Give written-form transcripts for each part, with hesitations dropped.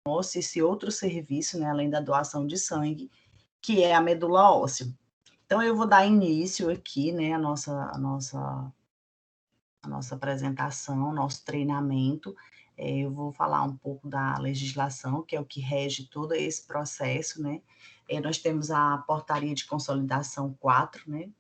nosso esse outro serviço, né, além da doação de sangue, que é a medula óssea. Então, eu vou dar início aqui, né, a nossa apresentação, nosso treinamento. Eu vou falar um pouco da legislação, que é o que rege todo esse processo, né? Nós temos a Portaria de Consolidação 4, né?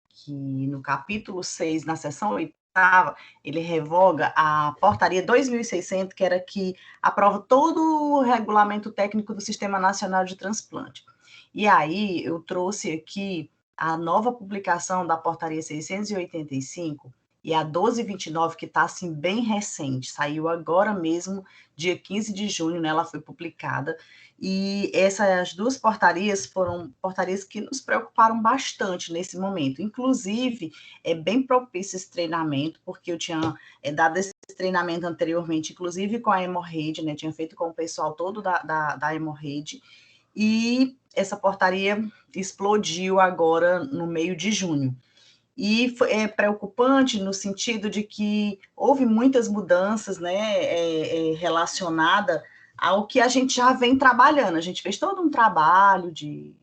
Que no capítulo 6, na seção 8ª, ele revoga a Portaria 2.600, que era que aprova todo o regulamento técnico do Sistema Nacional de Transplante. E aí, eu trouxe aqui a nova publicação da Portaria 685, e a 1229, que está assim bem recente, saiu agora mesmo, dia 15 de junho, né, ela foi publicada, e essas duas portarias foram portarias que nos preocuparam bastante nesse momento. Inclusive, é bem propício esse treinamento, porque eu tinha dado esse treinamento anteriormente, inclusive com a Hemorrhade, né, tinha feito com o pessoal todo da Hemorrhade, e essa portaria explodiu agora no meio de junho. E é preocupante no sentido de que houve muitas mudanças, né, relacionada ao que a gente já vem trabalhando. A gente fez todo um trabalho de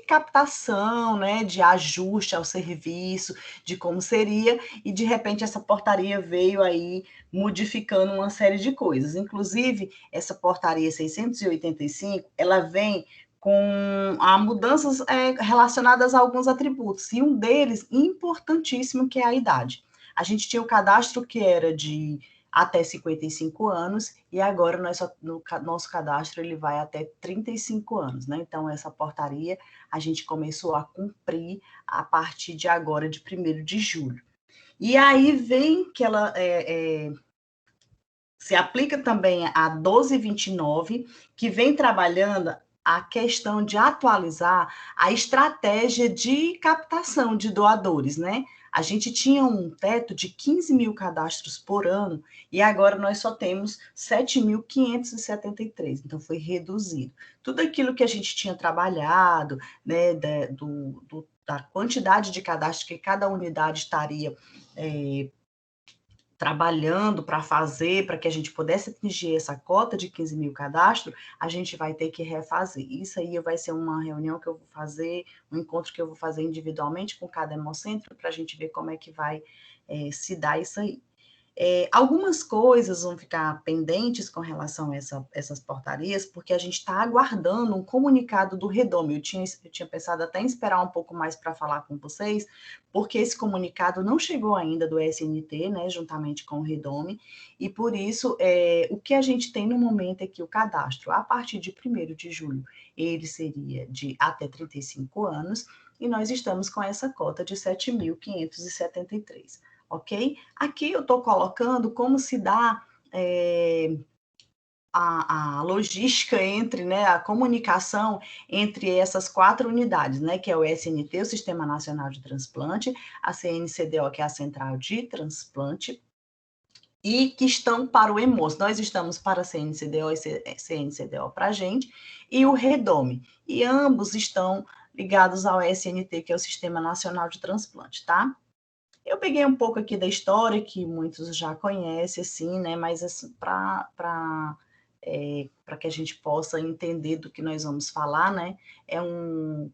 captação, né, de ajuste ao serviço, de como seria, e de repente essa portaria veio aí modificando uma série de coisas. Inclusive, essa portaria 685, ela vem com mudanças relacionadas a alguns atributos, e um deles, importantíssimo, que é a idade. A gente tinha o cadastro que era de até 55 anos, e agora nosso cadastro ele vai até 35 anos, né? Então, essa portaria a gente começou a cumprir a partir de agora, de 1º de julho. E aí vem que ela se aplica também a 1229, que vem trabalhando a questão de atualizar a estratégia de captação de doadores, né? A gente tinha um teto de 15 mil cadastros por ano e agora nós só temos 7.573, então foi reduzido. Tudo aquilo que a gente tinha trabalhado, né, da quantidade de cadastros que cada unidade estaria trabalhando para fazer, para que a gente pudesse atingir essa cota de 15 mil cadastros, a gente vai ter que refazer. Isso aí vai ser uma reunião que eu vou fazer, um encontro que eu vou fazer individualmente com cada hemocentro, para a gente ver como é que vai se dar isso aí. Algumas coisas vão ficar pendentes com relação a essas portarias, porque a gente está aguardando um comunicado do Redome. Eu tinha pensado até em esperar um pouco mais para falar com vocês, porque esse comunicado não chegou ainda do SNT, né, juntamente com o Redome, e por isso, o que a gente tem no momento é que o cadastro, a partir de 1º de julho, ele seria de até 35 anos, e nós estamos com essa cota de 7.573. Ok? Aqui eu estou colocando como se dá a logística entre, né, a comunicação entre essas 4 unidades, né, que é o SNT, o Sistema Nacional de Transplante, a CNCDO, que é a Central de Transplante, e que estão para o EMOS. Nós estamos para a CNCDO e CNCDO para a gente, e o Redome. E ambos estão ligados ao SNT, que é o Sistema Nacional de Transplante, tá? Eu peguei um pouco aqui da história, que muitos já conhecem, assim, né? Mas assim, para que a gente possa entender do que nós vamos falar, né? É um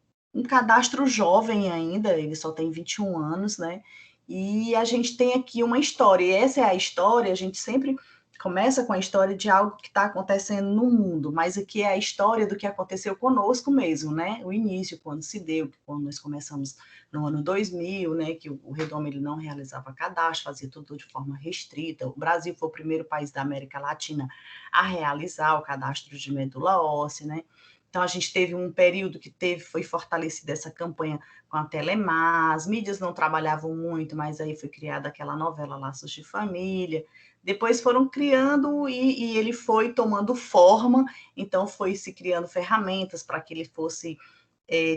cadastro jovem ainda, ele só tem 21 anos, né? E a gente tem aqui uma história, e essa é a história, a gente sempre começa com a história de algo que está acontecendo no mundo, mas aqui é a história do que aconteceu conosco mesmo, né? O início, quando se deu, quando nós começamos no ano 2000, né, que o Redome ele não realizava cadastro, fazia tudo de forma restrita. O Brasil foi o primeiro país da América Latina a realizar o cadastro de medula óssea, né? Então, a gente teve um período que foi fortalecida essa campanha com a Telemar, as mídias não trabalhavam muito, mas aí foi criada aquela novela Laços de Família, depois foram criando e ele foi tomando forma, então foi se criando ferramentas para que ele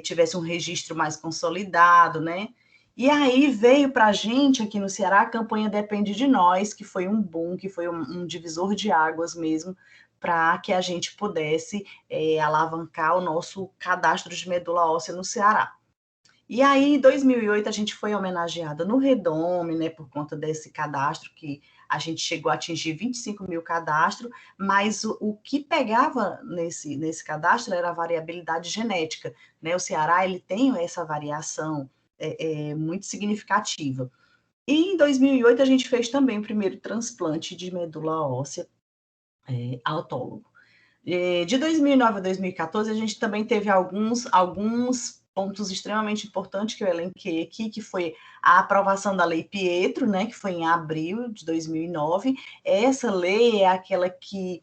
tivesse um registro mais consolidado, né? E aí veio para a gente aqui no Ceará a campanha Depende de Nós, que foi um boom, que foi um divisor de águas mesmo, para que a gente pudesse alavancar o nosso cadastro de medula óssea no Ceará. E aí, em 2008, a gente foi homenageada no Redome, né, por conta desse cadastro, que a gente chegou a atingir 25 mil cadastros, mas o que pegava nesse cadastro era a variabilidade genética, né? O Ceará, ele tem essa variação muito significativa. E em 2008, a gente fez também o primeiro transplante de medula óssea autólogo. De 2009 a 2014, a gente também teve alguns pontos extremamente importantes que eu elenquei aqui, que foi a aprovação da Lei Pietro, né, que foi em abril de 2009. Essa lei é aquela que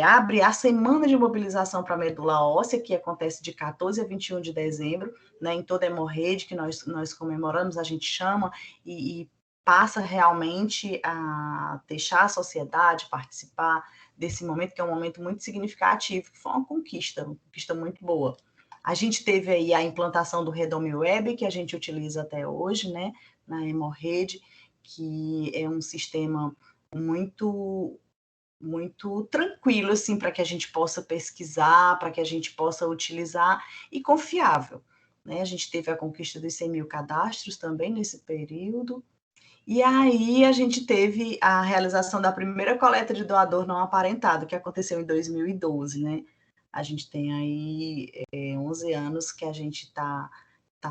abre a semana de mobilização para a medula óssea, que acontece de 14 a 21 de dezembro, né, em toda a hemorrede que nós comemoramos, a gente chama, e passa realmente a deixar a sociedade participar desse momento, que é um momento muito significativo, que foi uma conquista muito boa. A gente teve aí a implantação do Redome Web, que a gente utiliza até hoje, né, na hemorrede, que é um sistema muito tranquilo, assim, para que a gente possa pesquisar, para que a gente possa utilizar, e confiável, né? A gente teve a conquista dos 100 mil cadastros também nesse período, e aí a gente teve a realização da primeira coleta de doador não aparentado, que aconteceu em 2012, né? A gente tem aí 11 anos que a gente está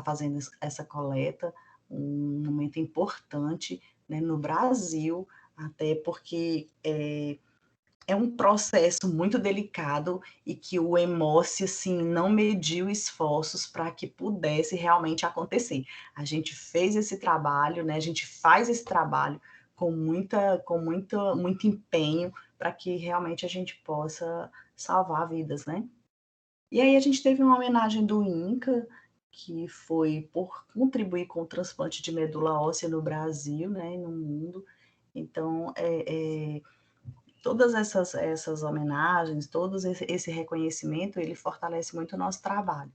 fazendo essa coleta, um momento importante, né, no Brasil, até porque é um processo muito delicado e que o Hemócio, assim, não mediu esforços para que pudesse realmente acontecer. A gente fez esse trabalho, né? A gente faz esse trabalho com muito empenho para que realmente a gente possa salvar vidas, né? E aí a gente teve uma homenagem do INCA, que foi por contribuir com o transplante de medula óssea no Brasil, né, e no mundo. Então, todas essas homenagens, todo esse reconhecimento, ele fortalece muito o nosso trabalho.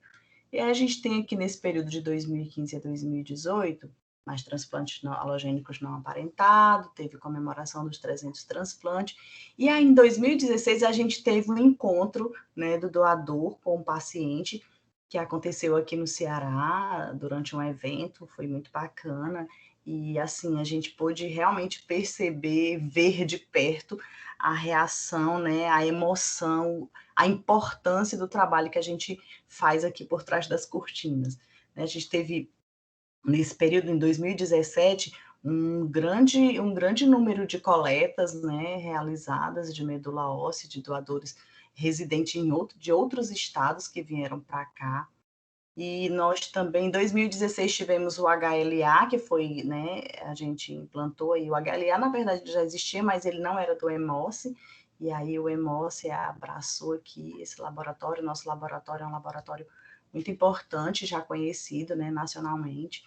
E aí a gente tem aqui nesse período de 2015 a 2018, mais transplantes alogênicos não aparentados, teve comemoração dos 300 transplantes, e aí em 2016 a gente teve um encontro, né, do doador com o paciente, que aconteceu aqui no Ceará, durante um evento, foi muito bacana, e assim, a gente pôde realmente perceber, ver de perto a reação, né, a emoção, a importância do trabalho que a gente faz aqui por trás das cortinas. A gente teve, nesse período, em 2017, um grande número de coletas, né, realizadas de medula óssea, de doadores residentes de outros estados que vieram para cá. E nós também, em 2016, tivemos o HLA, que foi, né, a gente implantou aí o HLA, na verdade já existia, mas ele não era do Hemócio, e aí o Hemócio abraçou aqui esse laboratório. Nosso laboratório é um laboratório muito importante, já conhecido, né, nacionalmente.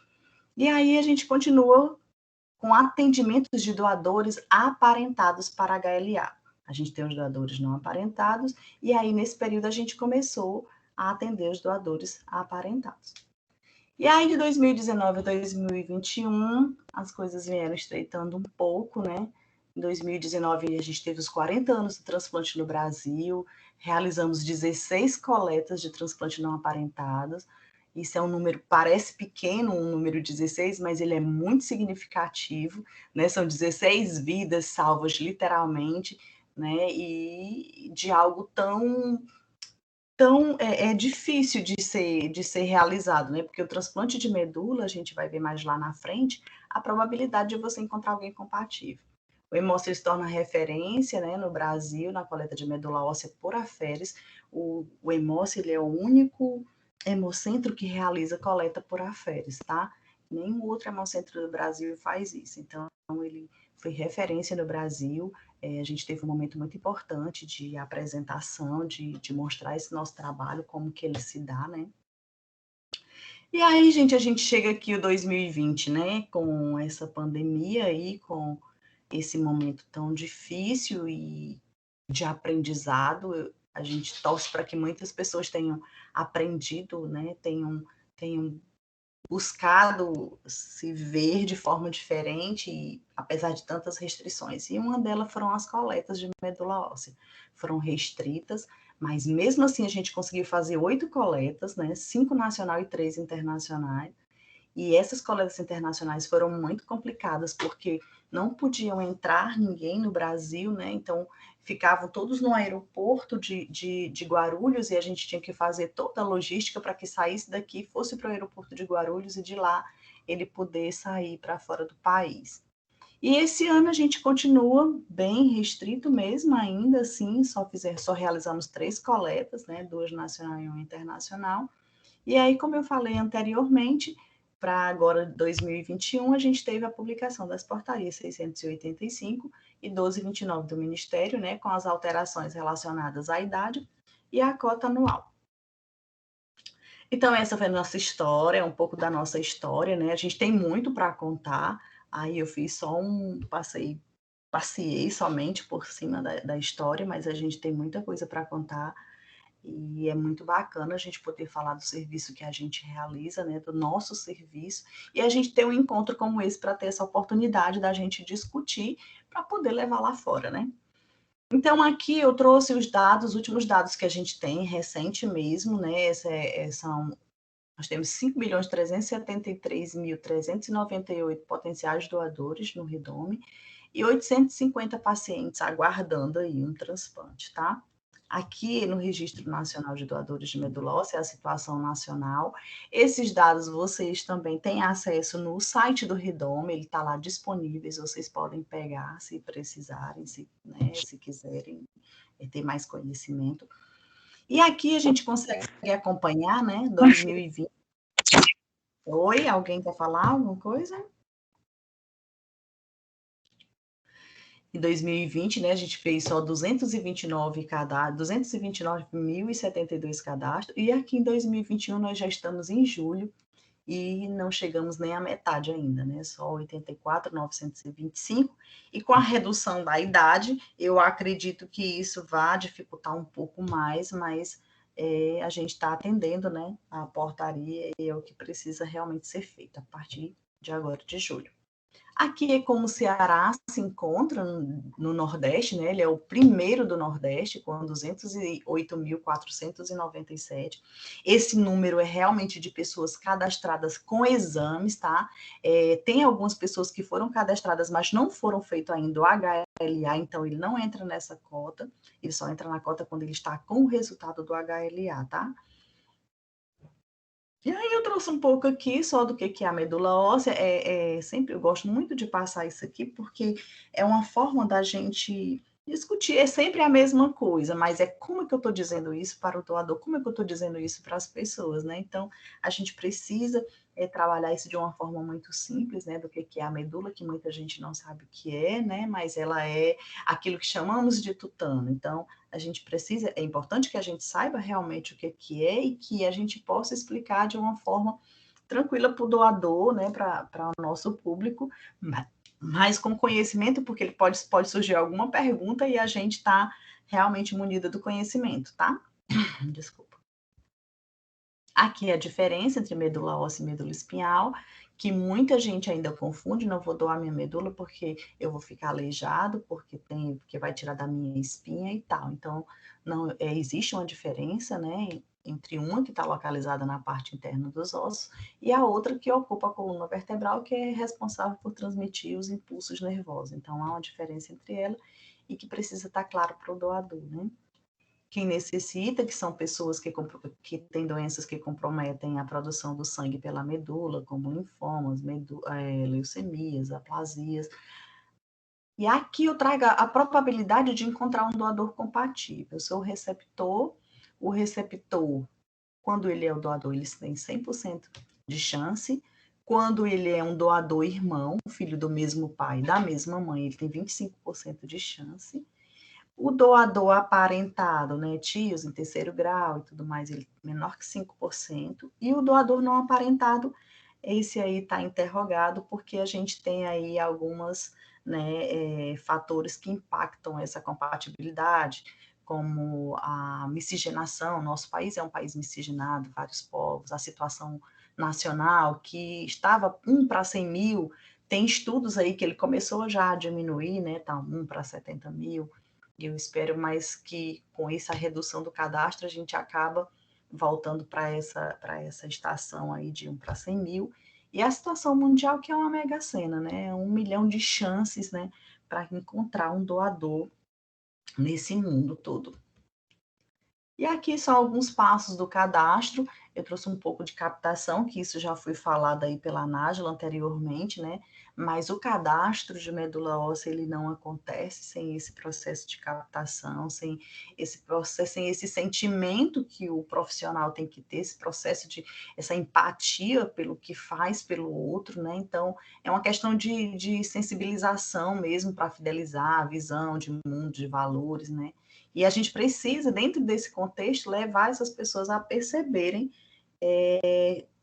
E aí a gente continua com atendimentos de doadores aparentados para HLA. A gente tem os doadores não aparentados, e aí nesse período a gente começou a atender os doadores aparentados. E aí, de 2019 a 2021, as coisas vieram estreitando um pouco, né? Em 2019, a gente teve os 40 anos do transplante no Brasil, realizamos 16 coletas de transplante não aparentados. Isso é um número, parece pequeno, um número 16, mas ele é muito significativo, né? São 16 vidas salvas, literalmente, né? E de algo tão difícil de ser realizado, né? Porque o transplante de medula, a gente vai ver mais lá na frente, a probabilidade de você encontrar alguém compatível. O Hemócio se torna referência, né, no Brasil, na coleta de medula óssea por aferes. O Hemócio, ele é o único hemocentro que realiza coleta por aferes, tá? Nenhum outro hemocentro do Brasil faz isso. Então, ele foi referência no Brasil. A gente teve um momento muito importante de apresentação, de mostrar esse nosso trabalho, como que ele se dá, né? E aí, gente, a gente chega aqui o 2020, né? Com essa pandemia aí, com esse momento tão difícil e de aprendizado. A gente torce para que muitas pessoas tenham aprendido, né? Tenham buscado se ver de forma diferente, apesar de tantas restrições. E uma delas foram as coletas de medula óssea. Foram restritas, Mas mesmo assim a gente conseguiu fazer 8 coletas, né? 5 nacional e 3 internacionais. E essas coletas internacionais foram muito complicadas, porque não podiam entrar ninguém no Brasil, né? Então, ficavam todos no aeroporto de Guarulhos, e a gente tinha que fazer toda a logística para que saísse daqui, fosse para o aeroporto de Guarulhos, e de lá ele poder sair para fora do país. E esse ano a gente continua bem restrito mesmo, ainda assim, só realizamos 3 coletas, né? 2 nacional e 1 internacional. E aí, como eu falei anteriormente, para agora 2021, a gente teve a publicação das portarias 685 e 1229 do Ministério, né, com as alterações relacionadas à idade e à cota anual. Então, essa foi a nossa história, um pouco da nossa história, né? A gente tem muito para contar. Aí eu fiz só passei somente por cima da história, mas a gente tem muita coisa para contar. E é muito bacana a gente poder falar do serviço que a gente realiza, né, do nosso serviço, e a gente ter um encontro como esse para ter essa oportunidade da gente discutir para poder levar lá fora, né? Então, aqui eu trouxe os dados, os últimos dados que a gente tem, recente mesmo, né? Nós temos 5.373.398 potenciais doadores no Redome e 850 pacientes aguardando aí um transplante, tá? Aqui no Registro Nacional de Doadores de Medula Óssea, é a situação nacional. Esses dados vocês também têm acesso no site do Redome, ele está lá disponível, vocês podem pegar se precisarem, se quiserem ter mais conhecimento. E aqui a gente consegue acompanhar, né, 2020. Oi, alguém quer falar alguma coisa? Em 2020, né, a gente fez só 229 cadastros, 229.072 cadastros, e aqui em 2021 nós já estamos em julho e não chegamos nem à metade ainda, né? Só 84.925, e com a redução da idade, eu acredito que isso vai dificultar um pouco mais, mas a gente está atendendo, né, a portaria, e é o que precisa realmente ser feito a partir de agora, de julho. Aqui é como o Ceará se encontra no Nordeste, né? Ele é o primeiro do Nordeste, com 208.497. Esse número é realmente de pessoas cadastradas com exames, tá? Tem algumas pessoas que foram cadastradas, mas não foram feito ainda o HLA, então ele não entra nessa cota, ele só entra na cota quando ele está com o resultado do HLA, tá? E aí eu trouxe um pouco aqui só do que é a medula óssea. Sempre eu gosto muito de passar isso aqui, porque é uma forma da gente discutir. É sempre a mesma coisa, mas é como é que eu estou dizendo isso para o doador, como é que eu estou dizendo isso para as pessoas, né? Então, a gente precisa trabalhar isso de uma forma muito simples, né? Do que é a medula, que muita gente não sabe o que é, né? Mas ela é aquilo que chamamos de tutano. Então, a gente precisa, é importante que a gente saiba realmente o que é e que a gente possa explicar de uma forma tranquila para o doador, né, para o nosso público, mas com conhecimento, porque ele pode surgir alguma pergunta e a gente está realmente munida do conhecimento, tá? Desculpa. Aqui é a diferença entre medula óssea e medula espinhal, que muita gente ainda confunde. Não vou doar minha medula porque eu vou ficar aleijado, porque vai tirar da minha espinha e tal. Então, não existe uma diferença, né, entre uma que está localizada na parte interna dos ossos e a outra que ocupa a coluna vertebral, que é responsável por transmitir os impulsos nervosos. Então, há uma diferença entre ela e que precisa estar claro para o doador, né? Quem necessita, que são pessoas que têm doenças que comprometem a produção do sangue pela medula, como linfomas, leucemias, aplasias. E aqui eu trago a probabilidade de encontrar um doador compatível. Eu sou o receptor, quando ele é o doador, ele tem 100% de chance. Quando ele é um doador irmão, filho do mesmo pai, da mesma mãe, ele tem 25% de chance. O doador aparentado, né, tios em terceiro grau e tudo mais, ele menor que 5%. E o doador não aparentado, esse aí está interrogado, porque a gente tem aí algumas, né, fatores que impactam essa compatibilidade, como a miscigenação. Nosso país é um país miscigenado, vários povos, a situação nacional, que estava 1 para 100 mil, tem estudos aí que ele começou já a diminuir, né, tá 1 para 70 mil. Eu espero mais que com essa redução do cadastro a gente acaba voltando para essa estação aí de 1 para 100 mil. E a situação mundial que é uma mega sena, né? 1 milhão de chances, né, para encontrar um doador nesse mundo todo. E aqui são alguns passos do cadastro. Eu trouxe um pouco de captação, que isso já foi falado aí pela Nájila anteriormente, né? Mas o cadastro de medula óssea, ele não acontece sem esse processo de captação, sem esse processo, sem esse sentimento que o profissional tem que ter, esse processo de, essa empatia pelo que faz pelo outro, né? Então, é uma questão de sensibilização mesmo para fidelizar a visão de mundo, de valores, né? E a gente precisa, dentro desse contexto, levar essas pessoas a perceberem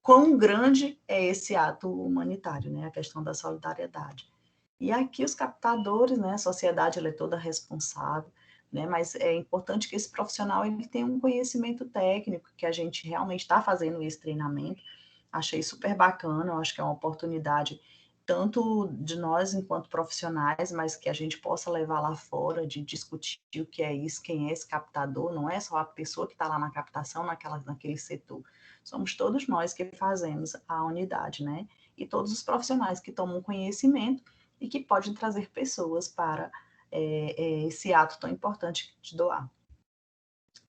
quão grande é esse ato humanitário, né? A questão da solidariedade. E aqui os captadores, né? A sociedade ela é toda responsável, né? Mas é importante que esse profissional ele tenha um conhecimento técnico, que a gente realmente está fazendo esse treinamento. Achei super bacana, eu acho que é uma oportunidade tanto de nós enquanto profissionais, mas que a gente possa levar lá fora, de discutir o que é isso, quem é esse captador, não é só a pessoa que está lá na captação, naquele setor. Somos todos nós que fazemos a unidade, né? E todos os profissionais que tomam conhecimento e que podem trazer pessoas para esse ato tão importante de doar.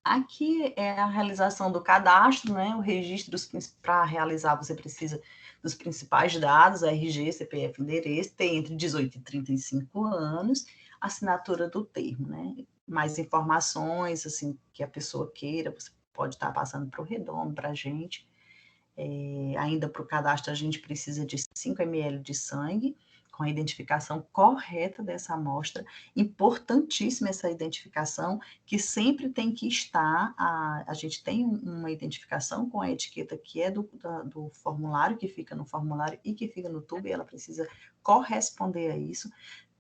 Aqui é a realização do cadastro, né? O registro, para realizar, você precisa dos principais dados, RG, CPF, endereço, tem entre 18 e 35 anos, assinatura do termo, né? Mais informações, assim, que a pessoa queira, você pode estar passando para o Redondo, para a gente. Ainda para o cadastro, a gente precisa de 5 ml de sangue, com a identificação correta dessa amostra. Importantíssima essa identificação, que sempre tem que estar, a gente tem uma identificação com a etiqueta que é do formulário, que fica no formulário e que fica no tubo, e ela precisa corresponder a isso.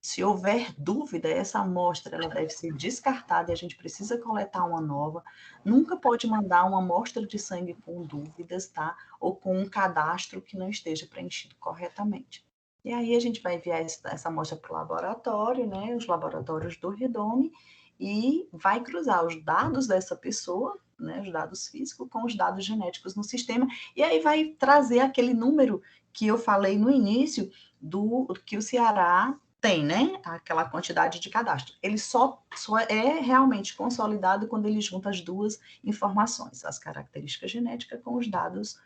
Se houver dúvida, essa amostra ela deve ser descartada e a gente precisa coletar uma nova. Nunca pode mandar uma amostra de sangue com dúvidas, tá? Ou com um cadastro que não esteja preenchido corretamente. E aí a gente vai enviar essa amostra para o laboratório, né? Os laboratórios do Redome, e vai cruzar os dados dessa pessoa, né? Os dados físicos com os dados genéticos no sistema, e aí vai trazer aquele número que eu falei no início do que o Ceará tem, né? Aquela quantidade de cadastro. Ele só é realmente consolidado quando ele junta as duas informações, as características genéticas com os dados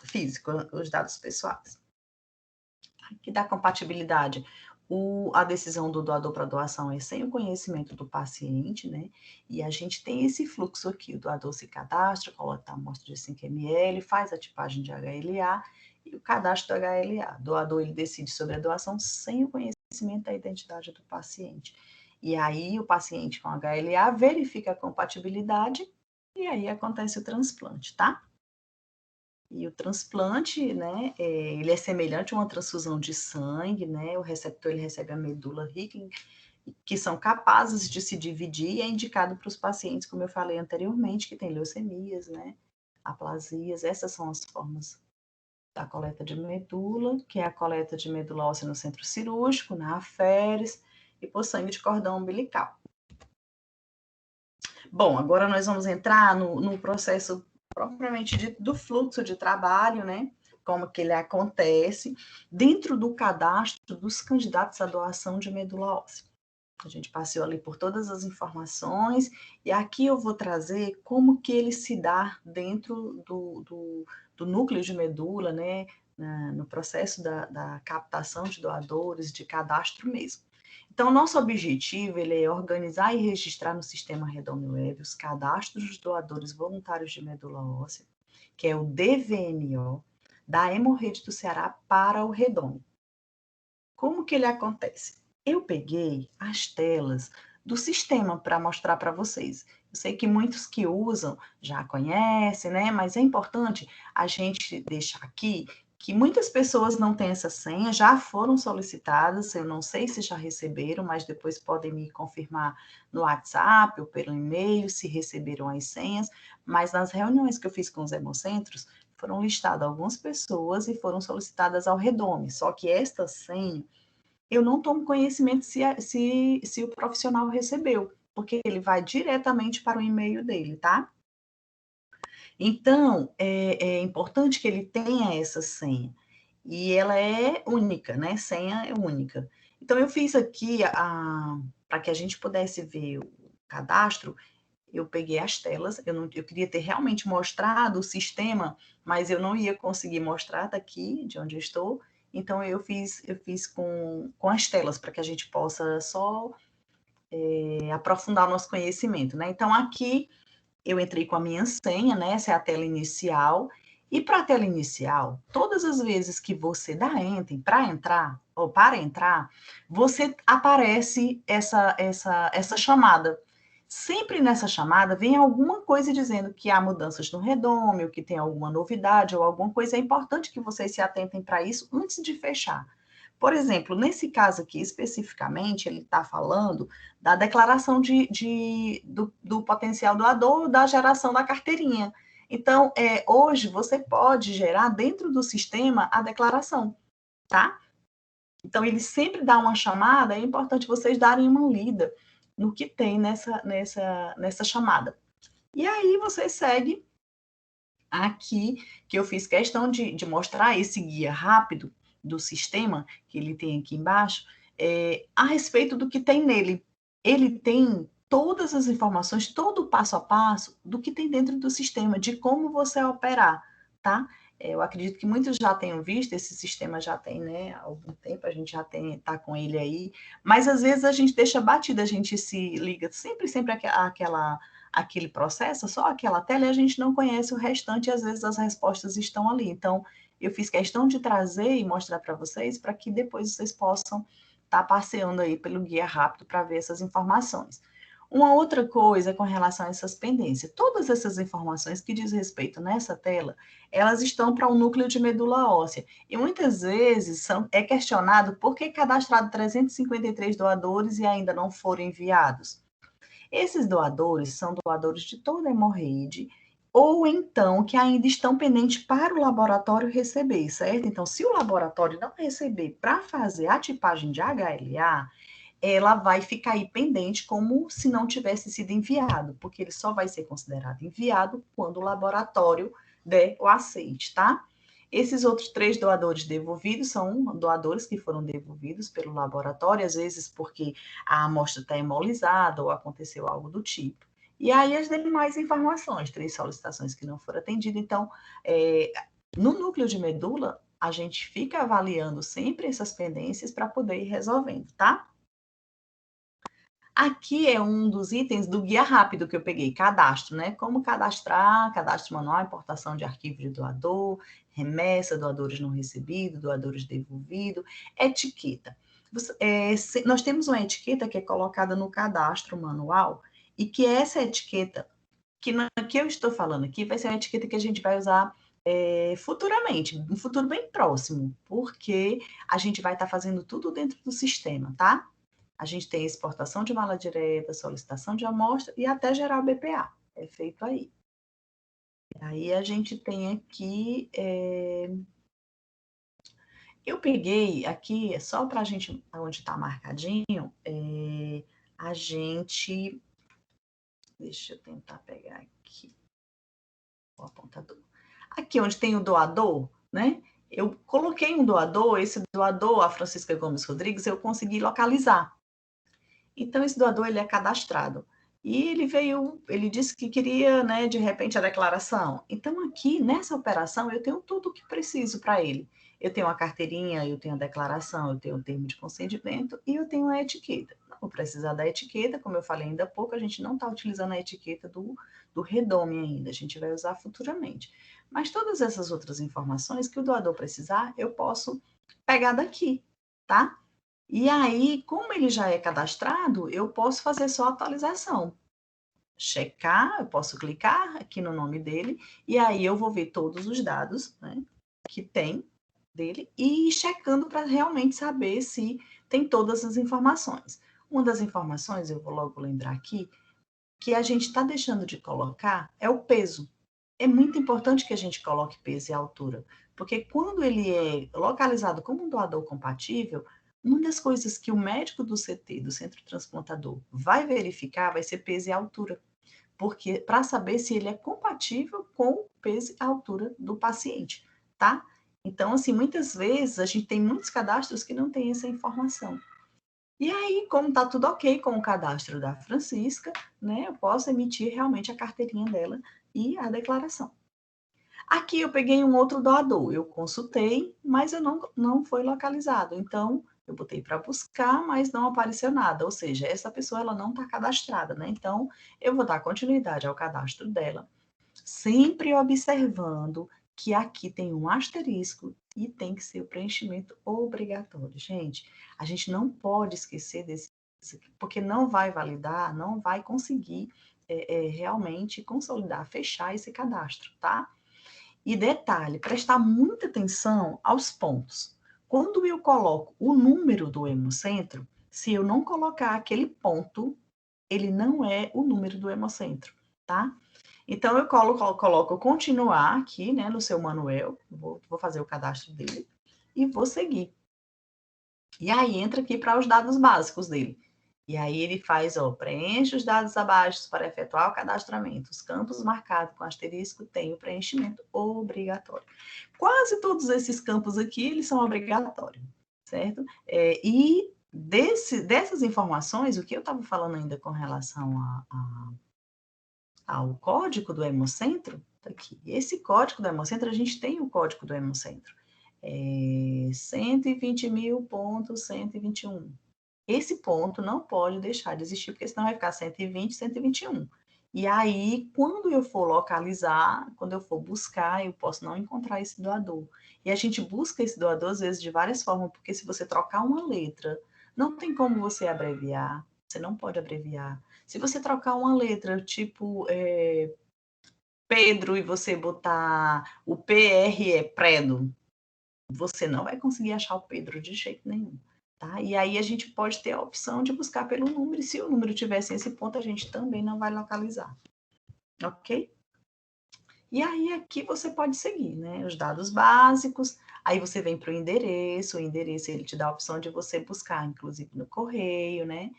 físicos, os dados pessoais. Aqui dá compatibilidade. A decisão do doador para doação é sem o conhecimento do paciente, né? E a gente tem esse fluxo aqui: o doador se cadastra, coloca a amostra de 5 ml, faz a tipagem de HLA e o cadastro do HLA. O doador ele decide sobre a doação sem o conhecimento da identidade do paciente. E aí o paciente com HLA verifica a compatibilidade e aí acontece o transplante, tá? E o transplante, né, ele é semelhante a uma transfusão de sangue, né? O receptor ele recebe a medula rica, que são capazes de se dividir, e é indicado para os pacientes, como eu falei anteriormente, que têm leucemias, né, aplasias. Essas são as formas da coleta de medula, que é a coleta de medula óssea no centro cirúrgico, na aferes, e por sangue de cordão umbilical. Bom, agora nós vamos entrar no processo propriamente do fluxo de trabalho, né? Como que ele acontece dentro do cadastro dos candidatos à doação de medula óssea. A gente passou ali por todas as informações, e aqui eu vou trazer como que ele se dá dentro do núcleo de medula, né? No processo da captação de doadores, de cadastro mesmo. Então, nosso objetivo ele é organizar e registrar no sistema Redome Web os cadastros dos doadores voluntários de medula óssea, que é o DVMO, da Hemorrede do Ceará para o Redome. Como que ele acontece? Eu peguei as telas do sistema para mostrar para vocês. Eu sei que muitos que usam já conhecem, né? Mas é importante a gente deixar aqui que muitas pessoas não têm essa senha, já foram solicitadas, eu não sei se já receberam, mas depois podem me confirmar no WhatsApp ou pelo e-mail se receberam as senhas, mas nas reuniões que eu fiz com os hemocentros, foram listadas algumas pessoas e foram solicitadas ao Redome, só que esta senha eu não tomo conhecimento se o profissional recebeu, porque ele vai diretamente para o e-mail dele, tá? Então, é importante que ele tenha essa senha. E ela é única, né? Senha é única. Então, eu fiz aqui, para que a gente pudesse ver o cadastro, eu peguei as telas, eu queria ter realmente mostrado o sistema, mas eu não ia conseguir mostrar daqui, de onde eu estou, então eu fiz com as telas, para que a gente possa só aprofundar o nosso conhecimento, né? Então, aqui eu entrei com a minha senha, né? Essa é a tela inicial. E para a tela inicial, todas as vezes que você dá enter para entrar, ou para entrar, você aparece essa chamada. Sempre nessa chamada vem alguma coisa dizendo que há mudanças no redome, que tem alguma novidade ou alguma coisa. É importante que vocês se atentem para isso antes de fechar. Por exemplo, nesse caso aqui especificamente, ele está falando da declaração do potencial doador, da geração da carteirinha. Então, hoje você pode gerar dentro do sistema a declaração, tá? Então, ele sempre dá uma chamada, é importante vocês darem uma lida no que tem nessa chamada. E aí você segue aqui, que eu fiz questão de mostrar esse guia rápido do sistema, que ele tem aqui embaixo, a respeito do que tem nele. Ele tem todas as informações, todo o passo a passo do que tem dentro do sistema, de como você operar, tá? Eu acredito que muitos já tenham visto, esse sistema já tem, né, há algum tempo, a gente já tá com ele aí, mas às vezes a gente deixa batido, a gente se liga sempre aquele processo, só aquela tela, e a gente não conhece o restante, e às vezes as respostas estão ali. Então, eu fiz questão de trazer e mostrar para vocês, para que depois vocês possam estar passeando aí pelo guia rápido para ver essas informações. Uma outra coisa com relação a essas pendências, todas essas informações que diz respeito nessa tela, elas estão para o núcleo de medula óssea. E muitas vezes é questionado por que cadastrado 353 doadores e ainda não foram enviados. Esses doadores são doadores de toda a hemorroide, ou então que ainda estão pendentes para o laboratório receber, certo? Então, se o laboratório não receber para fazer a tipagem de HLA, ela vai ficar aí pendente como se não tivesse sido enviado, porque ele só vai ser considerado enviado quando o laboratório der o aceite, tá? Esses outros 3 doadores devolvidos são doadores que foram devolvidos pelo laboratório, às vezes porque a amostra está hemolizada ou aconteceu algo do tipo. E aí as demais informações, 3 solicitações que não foram atendidas. Então, no núcleo de medula, a gente fica avaliando sempre essas pendências para poder ir resolvendo, tá? Aqui é um dos itens do guia rápido que eu peguei, cadastro, né? Como cadastrar, cadastro manual, importação de arquivo de doador, remessa, doadores não recebidos, doadores devolvidos, etiqueta. Nós temos uma etiqueta que é colocada no cadastro manual e que essa etiqueta, que eu estou falando aqui, vai ser uma etiqueta que a gente vai usar futuramente, um futuro bem próximo, porque a gente vai estar fazendo tudo dentro do sistema, tá? A gente tem exportação de mala direta, solicitação de amostra e até gerar o BPA. É feito aí. Aí a gente tem aqui. Eu peguei aqui, só para a gente, onde está marcadinho, a gente. Deixa eu tentar pegar aqui o apontador. Aqui onde tem o doador, né? Eu coloquei um doador, esse doador, a Francisca Gomes Rodrigues, eu consegui localizar. Então, esse doador, ele é cadastrado. E ele disse que queria, né, de repente, a declaração. Então, aqui, nessa operação, eu tenho tudo o que preciso para ele. Eu tenho a carteirinha, eu tenho a declaração, eu tenho o termo de consentimento e eu tenho a etiqueta. Não vou precisar da etiqueta, como eu falei ainda há pouco, a gente não está utilizando a etiqueta do redome ainda, a gente vai usar futuramente. Mas todas essas outras informações que o doador precisar, eu posso pegar daqui, tá? E aí, como ele já é cadastrado, eu posso fazer só a atualização. Checar, eu posso clicar aqui no nome dele, e aí eu vou ver todos os dados, né, que tem dele e ir checando para realmente saber se tem todas as informações. Uma das informações, eu vou logo lembrar aqui, que a gente está deixando de colocar é o peso. É muito importante que a gente coloque peso e altura, porque quando ele é localizado como um doador compatível, Uma das coisas que o médico do CT, do centro transplantador, vai verificar vai ser peso e altura, porque para saber se ele é compatível com o peso e a altura do paciente, tá? Então, assim, muitas vezes a gente tem muitos cadastros que não têm essa informação. E aí, como está tudo ok com o cadastro da Francisca, né, eu posso emitir realmente a carteirinha dela e a declaração. Aqui eu peguei um outro doador, eu consultei, mas eu não foi localizado. Então, eu botei para buscar, mas não apareceu nada. Ou seja, essa pessoa ela não está cadastrada, né? Então, eu vou dar continuidade ao cadastro dela, sempre observando que aqui tem um asterisco e tem que ser o preenchimento obrigatório. Gente, a gente não pode esquecer desse, porque não vai validar, não vai conseguir realmente consolidar, fechar esse cadastro, tá? E detalhe, prestar muita atenção aos pontos. Quando eu coloco o número do hemocentro, se eu não colocar aquele ponto, ele não é o número do hemocentro, tá? Então, eu coloco continuar aqui, né, no seu Manuel, vou fazer o cadastro dele e vou seguir. E aí, entra aqui para os dados básicos dele. E aí ele faz, ó, preenche os dados abaixo para efetuar o cadastramento. Os campos marcados com asterisco têm o preenchimento obrigatório. Quase todos esses campos aqui, eles são obrigatórios, certo? E dessas informações, o que eu estava falando ainda com relação ao código do Hemocentro, tá aqui. Esse código do Hemocentro, a gente tem o código do Hemocentro. 120.121. Esse ponto não pode deixar de existir, porque senão vai ficar 120, 121. E aí, quando eu for localizar, quando eu for buscar, eu posso não encontrar esse doador. E a gente busca esse doador, às vezes, de várias formas, porque se você trocar uma letra, não tem como você abreviar, você não pode abreviar. Se você trocar uma letra, tipo Pedro, e você botar o PR é Predo, você não vai conseguir achar o Pedro de jeito nenhum. Tá? E aí a gente pode ter a opção de buscar pelo número, e se o número tivesse esse ponto, a gente também não vai localizar. Ok? E aí aqui você pode seguir, né? Os dados básicos, aí você vem para o endereço ele te dá a opção de você buscar, inclusive no correio, né?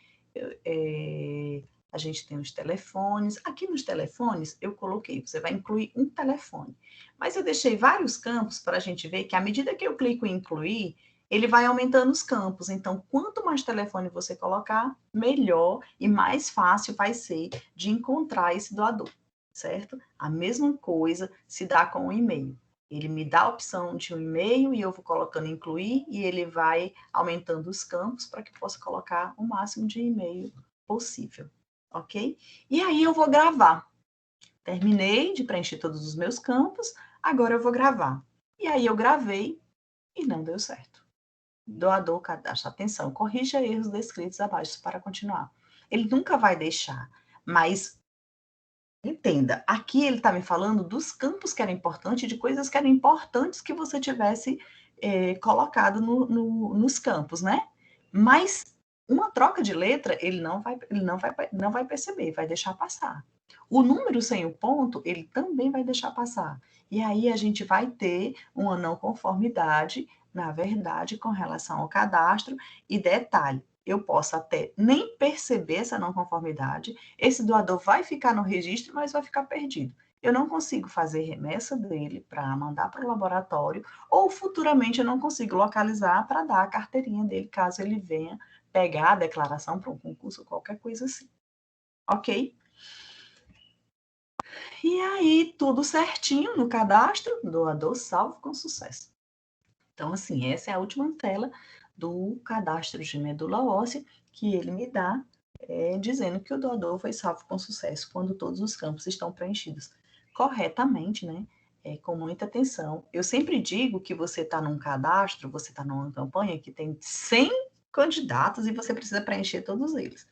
A gente tem os telefones. Aqui nos telefones eu coloquei, você vai incluir um telefone. Mas eu deixei vários campos para a gente ver que à medida que eu clico em incluir, ele vai aumentando os campos. Então, quanto mais telefone você colocar, melhor e mais fácil vai ser de encontrar esse doador, certo? A mesma coisa se dá com o e-mail. Ele me dá a opção de um e-mail e eu vou colocando incluir e ele vai aumentando os campos para que eu possa colocar o máximo de e-mail possível, ok? E aí eu vou gravar. Terminei de preencher todos os meus campos, agora eu vou gravar. E aí eu gravei e não deu certo. Doador cadastro. Atenção, corrija erros descritos abaixo para continuar. Ele nunca vai deixar, mas entenda, aqui ele está me falando dos campos que eram importantes, de coisas que eram importantes que você tivesse colocado nos campos, né? Mas uma troca de letra, ele não vai perceber, vai deixar passar. O número sem o ponto, ele também vai deixar passar. E aí a gente vai ter uma não conformidade, na verdade, com relação ao cadastro. E detalhe, eu posso até nem perceber essa não conformidade, esse doador vai ficar no registro, mas vai ficar perdido. Eu não consigo fazer remessa dele para mandar para o laboratório, ou futuramente eu não consigo localizar para dar a carteirinha dele, caso ele venha pegar a declaração para um concurso, qualquer coisa assim. Ok? E aí, tudo certinho no cadastro, doador salvo com sucesso. Então, assim, essa é a última tela do cadastro de medula óssea que ele me dá, dizendo que o doador foi salvo com sucesso quando todos os campos estão preenchidos corretamente, né? Com muita atenção. Eu sempre digo que você está num cadastro, você está numa campanha que tem 100 candidatos e você precisa preencher todos eles.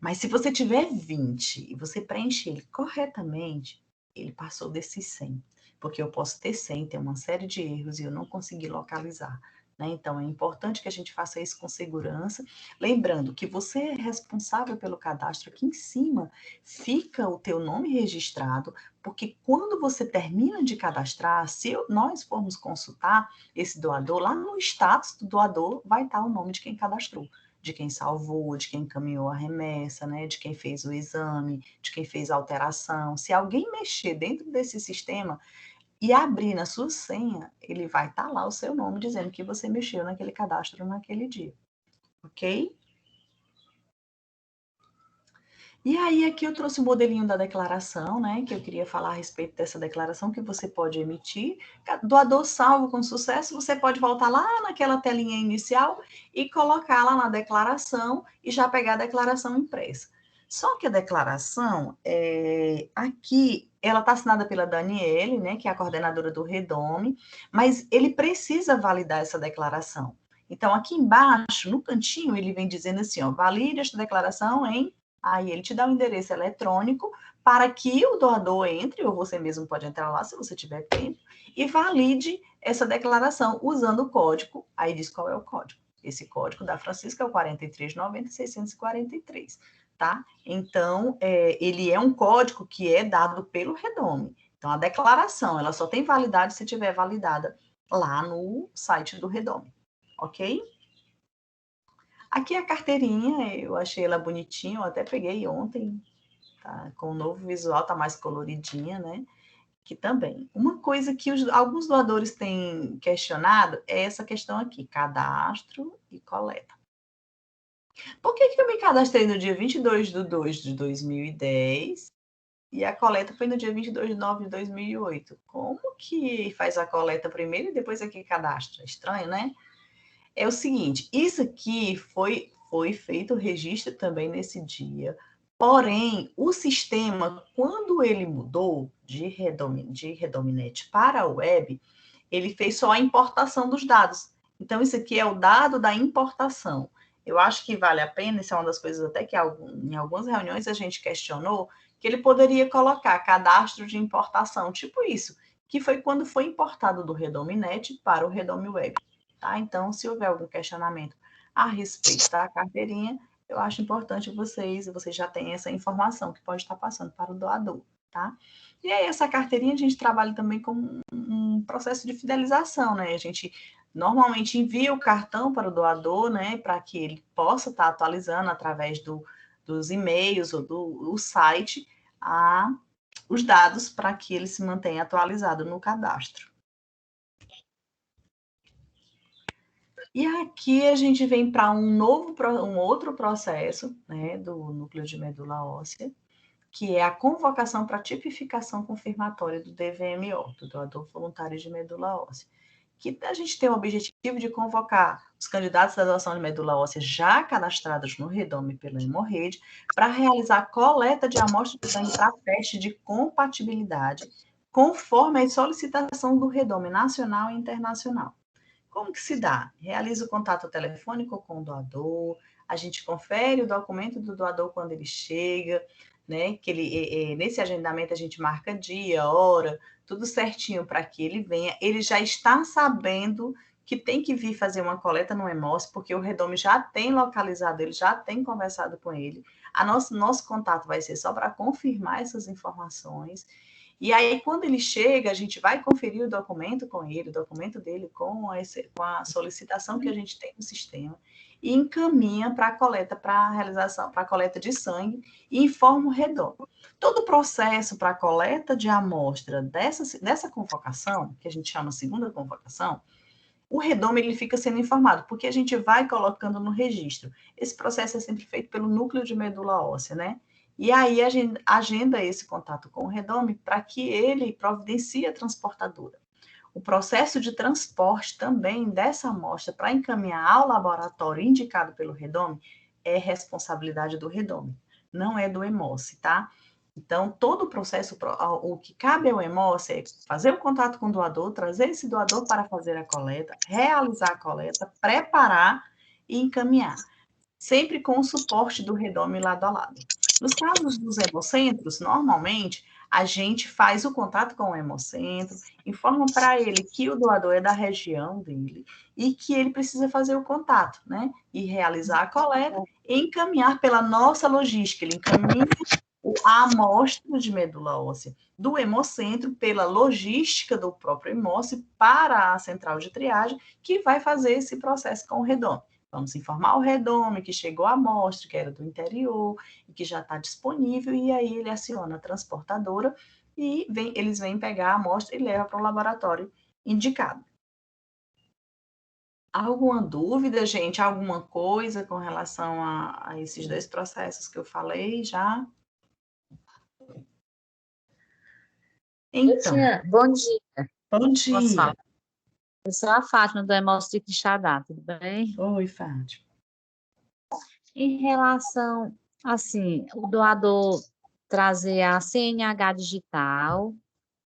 Mas se você tiver 20 e você preencher ele corretamente, ele passou desses 100. Porque eu posso ter 100, ter uma série de erros e eu não conseguir localizar. né? Então, é importante que a gente faça isso com segurança, lembrando que você é responsável pelo cadastro. Aqui em cima fica o teu nome registrado, porque quando você termina de cadastrar, se nós formos consultar esse doador, lá no status do doador vai estar o nome de quem cadastrou, de quem salvou, de quem encaminhou a remessa, né, de quem fez o exame, de quem fez a alteração. Se alguém mexer dentro desse sistema e abrir na sua senha, ele vai estar lá o seu nome dizendo que você mexeu naquele cadastro naquele dia, ok? E aí, aqui eu trouxe o modelinho da declaração, né? Que eu queria falar a respeito dessa declaração que você pode emitir. Doador salvo com sucesso, você pode voltar lá naquela telinha inicial e colocar lá na declaração e já pegar a declaração impressa. Só que a declaração, aqui, ela está assinada pela Daniele, né? Que é a coordenadora do Redome, mas ele precisa validar essa declaração. Então, aqui embaixo, no cantinho, ele vem dizendo assim, ó, valide esta declaração em... Aí ele te dá um endereço eletrônico para que o doador entre, ou você mesmo pode entrar lá se você tiver tempo, e valide essa declaração usando o código. Aí diz qual é o código. Esse código da Francisca é o 4390-643, tá? Então, ele é um código que é dado pelo Redome. Então, a declaração, ela só tem validade se tiver validada lá no site do Redome, ok? Aqui a carteirinha, eu achei ela bonitinha, eu até peguei ontem, tá? Com o novo visual, tá mais coloridinha, né? Que também. Uma coisa que alguns doadores têm questionado é essa questão aqui, cadastro e coleta. Por que eu me cadastrei no dia 22/2/2010 e a coleta foi no dia 22/9/2008? Como que faz a coleta primeiro e depois aqui cadastra? Estranho, né? É o seguinte, isso aqui foi feito o registro também nesse dia, porém, o sistema, quando ele mudou de Redominet para a web, ele fez só a importação dos dados. Então, isso aqui é o dado da importação. Eu acho que vale a pena, isso é uma das coisas até que em algumas reuniões a gente questionou, que ele poderia colocar cadastro de importação, tipo isso, que foi quando foi importado do Redominet para o Redome Web. Tá? Então, se houver algum questionamento a respeito da carteirinha, eu acho importante vocês já têm essa informação que pode estar passando para o doador, tá? E aí, essa carteirinha a gente trabalha também com um processo de fidelização, né? A gente normalmente envia o cartão para o doador, né? Para que ele possa estar atualizando através dos e-mails ou do site os dados para que ele se mantenha atualizado no cadastro. E aqui a gente vem para um outro processo, né, do núcleo de medula óssea, que é a convocação para tipificação confirmatória do DVMO, do doador voluntário de medula óssea, que a gente tem o objetivo de convocar os candidatos à doação de medula óssea já cadastrados no Redome pela Hemorrede para realizar a coleta de amostra de sangue para teste de compatibilidade, conforme a solicitação do Redome nacional e internacional. Como que se dá? Realiza o contato telefônico com o doador, a gente confere o documento do doador quando ele chega, né? Que nesse agendamento a gente marca dia, hora, tudo certinho para que ele venha. Ele já está sabendo que tem que vir fazer uma coleta no Hemócio, porque o Redome já tem localizado ele, já tem conversado com ele. Nosso contato vai ser só para confirmar essas informações. E aí, quando ele chega, a gente vai conferir o documento com ele, o documento dele com a solicitação que a gente tem no sistema, e encaminha para a coleta, para a realização, para a coleta de sangue, e informa o Redome. Todo o processo para a coleta de amostra dessa convocação, que a gente chama segunda convocação, o Redome ele fica sendo informado, porque a gente vai colocando no registro. Esse processo é sempre feito pelo núcleo de medula óssea, né? E aí a gente agenda esse contato com o Redome para que ele providencie a transportadora. O processo de transporte também dessa amostra para encaminhar ao laboratório indicado pelo Redome é responsabilidade do Redome, não é do Hemócio, tá? Então, todo o processo, o que cabe ao Hemócio é fazer o contato com o doador, trazer esse doador para fazer a coleta, realizar a coleta, preparar e encaminhar, sempre com o suporte do Redome lado a lado. Nos casos dos hemocentros, normalmente, a gente faz o contato com o hemocentro, informa para ele que o doador é da região dele e que ele precisa fazer o contato, né? E realizar a coleta e encaminhar pela nossa logística. Ele encaminha a amostra de medula óssea do hemocentro pela logística do próprio hemócio para a central de triagem, que vai fazer esse processo com o redome. Vamos informar o redome que chegou a amostra, que era do interior, e que já está disponível, e aí ele aciona a transportadora e eles vêm pegar a amostra e levam para o laboratório indicado. Alguma dúvida, gente? Alguma coisa com relação a esses dois processos que eu falei já? Então, Bom dia. bom dia. Eu sou a Fátima, do Hemócio de Quixadá, tudo bem? Oi, Fátima. Em relação, assim, o doador trazer a CNH digital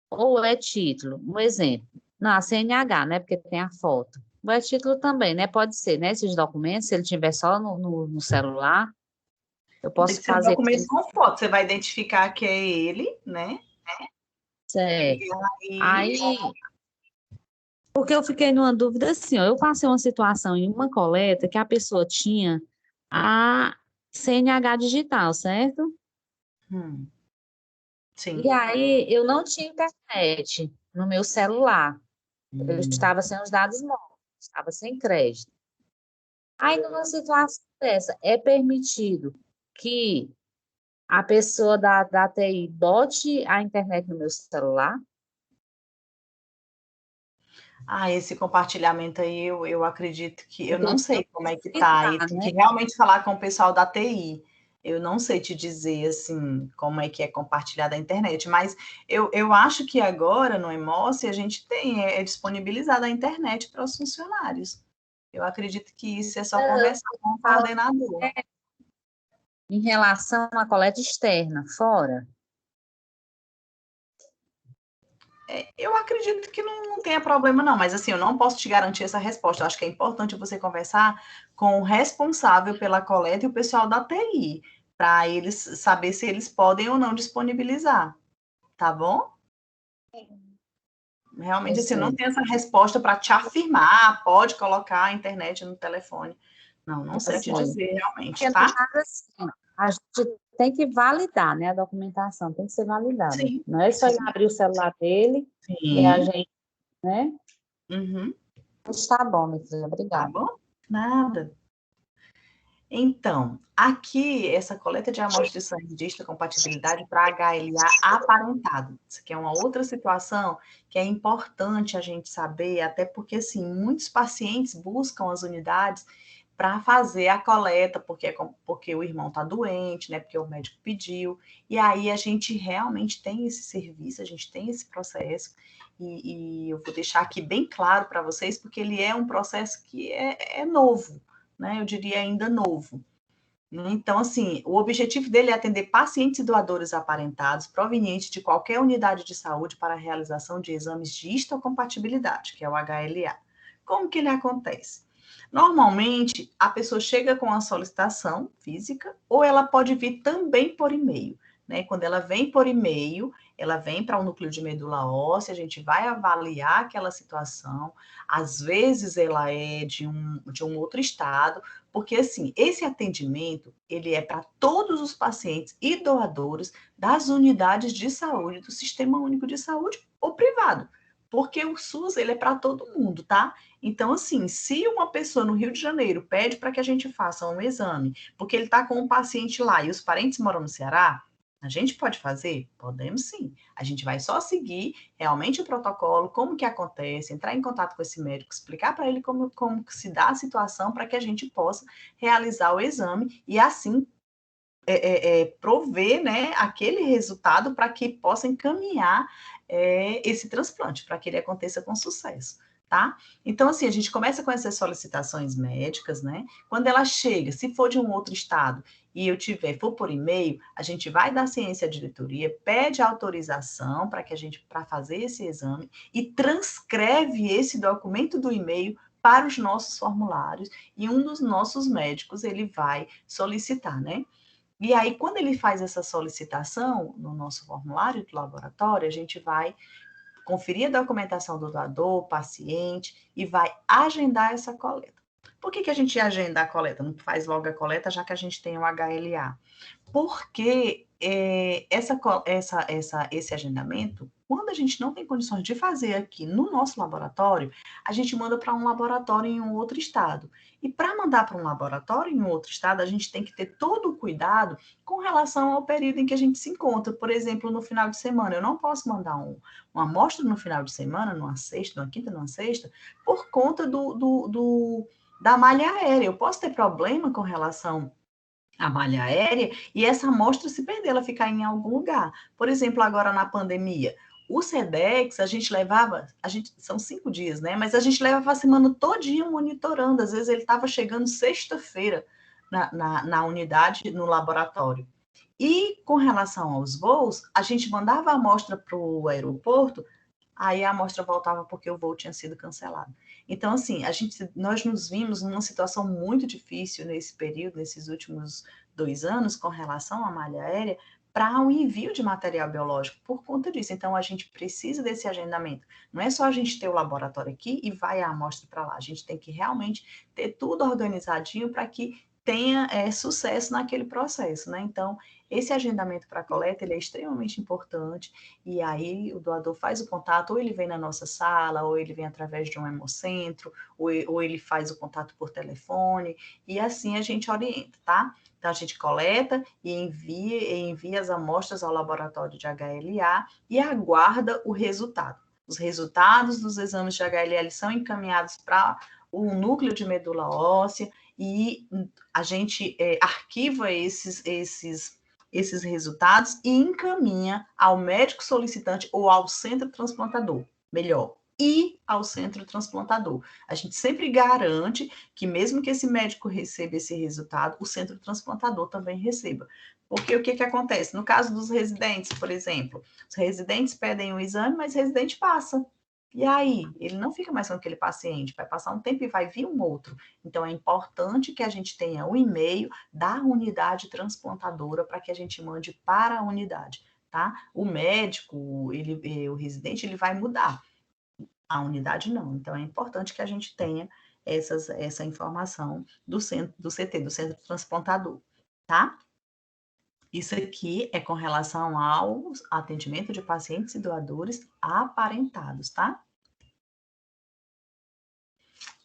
ou é título? Um exemplo. Não, a CNH, né? Porque tem a foto. Ou é título também, né? Pode ser, né? Esses documentos, se ele tiver só no celular, eu Tem posso que ser um fazer. documento com foto. Você vai identificar que é ele, né? Certo. E Aí, porque eu fiquei numa dúvida assim, ó, eu passei uma situação em uma coleta que a pessoa tinha a CNH digital, certo? sim. E aí eu não tinha internet no meu celular. Eu estava sem os dados móveis, estava sem crédito. Aí, numa situação dessa, é permitido que a pessoa da TI bote a internet no meu celular? Esse compartilhamento aí, eu acredito que eu Porque eu não sei tenho como é que que tá. Aí pesquisar, tem que né? realmente falar com o pessoal da TI. Eu não sei te dizer, assim, como é que é compartilhada a internet, mas eu acho que agora, no Emoce, a gente tem disponibilizada a internet para os funcionários. Eu acredito que isso é só conversar com o Fala coordenador. em relação à coleta externa, fora. Eu acredito que não tenha problema, não, mas assim, eu não posso te garantir essa resposta. Eu acho que é importante você conversar com o responsável pela coleta e o pessoal da TI, para eles saber se eles podem ou não disponibilizar, tá bom? Realmente, assim, eu não Você, tenho essa resposta para te afirmar, pode colocar a internet no telefone. Não sei te assim, dizer realmente, porque no tá? caso, assim, a gente tem que validar, né? A documentação tem que ser validada. Sim, Não é só ele sim, abrir o celular dele e a sim. gente, né? Uhum, Está bom, minha filha, tá obrigada. bom? Nada. Então, aqui, essa coleta de amostra de sangue de histocompatibilidade para HLA aparentado. Isso aqui é uma outra situação que é importante a gente saber, até porque, assim, muitos pacientes buscam as unidades para fazer a coleta, porque o irmão está doente, né? Porque o médico pediu. E aí a gente realmente tem esse serviço, a gente tem esse processo. E eu vou deixar aqui bem claro para vocês, porque ele é um processo que é novo, né? Eu diria ainda novo. Então, assim, o objetivo dele é atender pacientes e doadores aparentados provenientes de qualquer unidade de saúde para a realização de exames de histocompatibilidade, que é o HLA. Como que ele acontece? Normalmente, a pessoa chega com a solicitação física ou ela pode vir também por e-mail. Né? Quando ela vem por e-mail, ela vem para o núcleo de medula óssea, a gente vai avaliar aquela situação. Às vezes, ela é de um outro estado, porque, assim, esse atendimento, ele é para todos os pacientes e doadores das unidades de saúde do Sistema Único de Saúde ou privado, porque o SUS, ele é para todo mundo, tá? Então, assim, se uma pessoa no Rio de Janeiro pede para que a gente faça um exame, porque ele está com um paciente lá e os parentes moram no Ceará, a gente pode fazer? Podemos sim. A gente vai só seguir realmente o protocolo, como que acontece, entrar em contato com esse médico, explicar para ele como se dá a situação para que a gente possa realizar o exame e assim prover, né, aquele resultado para que possa encaminhar esse transplante, para que ele aconteça com sucesso. Tá? Então, assim, a gente começa com essas solicitações médicas, né? Quando ela chega, se for de um outro estado e for por e-mail, a gente vai dar ciência à diretoria, pede autorização para fazer esse exame e transcreve esse documento do e-mail para os nossos formulários e um dos nossos médicos ele vai solicitar, né? E aí, quando ele faz essa solicitação no nosso formulário do laboratório, a gente vai conferir a documentação do doador, paciente, e vai agendar essa coleta. Por que a gente agenda a coleta? Não faz logo a coleta, já que a gente tem o HLA? Porque esse agendamento, quando a gente não tem condições de fazer aqui no nosso laboratório, a gente manda para um laboratório em um outro estado. E para mandar para um laboratório em um outro estado, a gente tem que ter todo o cuidado com relação ao período em que a gente se encontra. Por exemplo, no final de semana, eu não posso mandar uma amostra no final de semana, numa sexta, numa quinta, numa sexta, por conta da malha aérea. Eu posso ter problema com relação a malha aérea e essa amostra se perder, ela ficar em algum lugar. Por exemplo, agora na pandemia, o SEDEX, a gente levava, são 5 dias, né? Mas a gente levava a semana todinha monitorando. Às vezes ele estava chegando sexta-feira na unidade, no laboratório. E com relação aos voos, a gente mandava a amostra para o aeroporto, aí a amostra voltava porque o voo tinha sido cancelado. Então, assim, nós nos vimos numa situação muito difícil nesse período, nesses últimos 2 anos, com relação à malha aérea, para o envio de material biológico por conta disso. Então, a gente precisa desse agendamento. Não é só a gente ter o laboratório aqui e vai a amostra para lá. A gente tem que realmente ter tudo organizadinho para que tenha sucesso naquele processo, né? Então, esse agendamento para coleta, ele é extremamente importante, e aí o doador faz o contato, ou ele vem na nossa sala, ou ele vem através de um hemocentro, ou ele faz o contato por telefone, e assim a gente orienta, tá? Então, a gente coleta e envia as amostras ao laboratório de HLA e aguarda o resultado. Os resultados dos exames de HLA são encaminhados para o núcleo de medula óssea e a gente arquiva esses resultados e encaminha ao médico solicitante ou ao centro transplantador, melhor, e ao centro transplantador. A gente sempre garante que mesmo que esse médico receba esse resultado, o centro transplantador também receba. Porque o que acontece? No caso dos residentes, por exemplo, os residentes pedem um exame, mas o residente passa. E aí, ele não fica mais com aquele paciente, vai passar um tempo e vai vir um outro. Então, é importante que a gente tenha o e-mail da unidade transplantadora para que a gente mande para a unidade, tá? O médico, o residente, ele vai mudar. A unidade não. Então, é importante que a gente tenha essa informação do CT, do centro transplantador, tá? Isso aqui é com relação ao atendimento de pacientes e doadores aparentados, tá?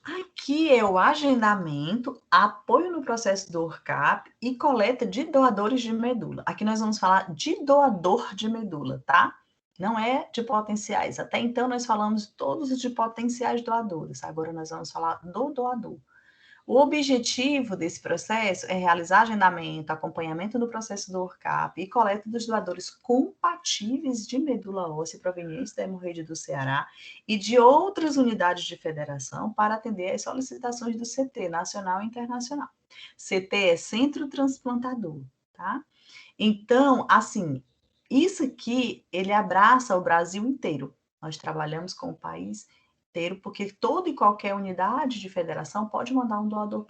Aqui é o agendamento, apoio no processo do ORCAP e coleta de doadores de medula. Aqui nós vamos falar de doador de medula, tá? Não é de potenciais. Até então nós falamos todos de potenciais doadores. Agora nós vamos falar do doador. O objetivo desse processo é realizar agendamento, acompanhamento do processo do ORCAP e coleta dos doadores compatíveis de medula óssea provenientes da hemorroide do Ceará e de outras unidades de federação para atender às solicitações do CT, nacional e internacional. CT é Centro Transplantador, tá? Então, assim, isso aqui, ele abraça o Brasil inteiro. Nós trabalhamos com o país inteiro, porque toda e qualquer unidade de federação pode mandar um doador,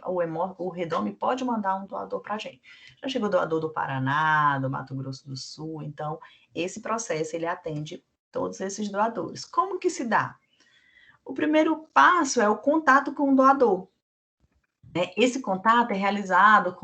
o Redome pode mandar um doador para a gente. Já chegou doador do Paraná, do Mato Grosso do Sul, então esse processo ele atende todos esses doadores. Como que se dá? O primeiro passo é o contato com o doador. Esse contato é realizado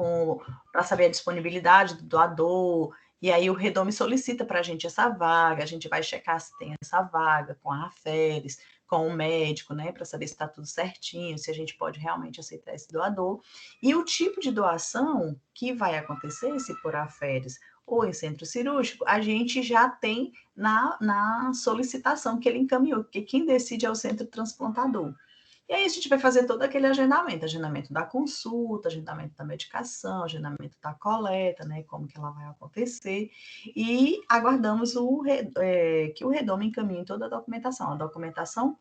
para saber a disponibilidade do doador, e aí o Redome solicita para a gente essa vaga, a gente vai checar se tem essa vaga com a Raferes, com o médico, né, para saber se está tudo certinho, se a gente pode realmente aceitar esse doador. E o tipo de doação que vai acontecer, se por Raferes ou em centro cirúrgico, a gente já tem na solicitação que ele encaminhou, porque quem decide é o centro transplantador. E aí a gente vai fazer todo aquele agendamento da consulta, agendamento da medicação, agendamento da coleta, né, como que ela vai acontecer, e aguardamos que o Redome encaminhe toda a documentação. A documentação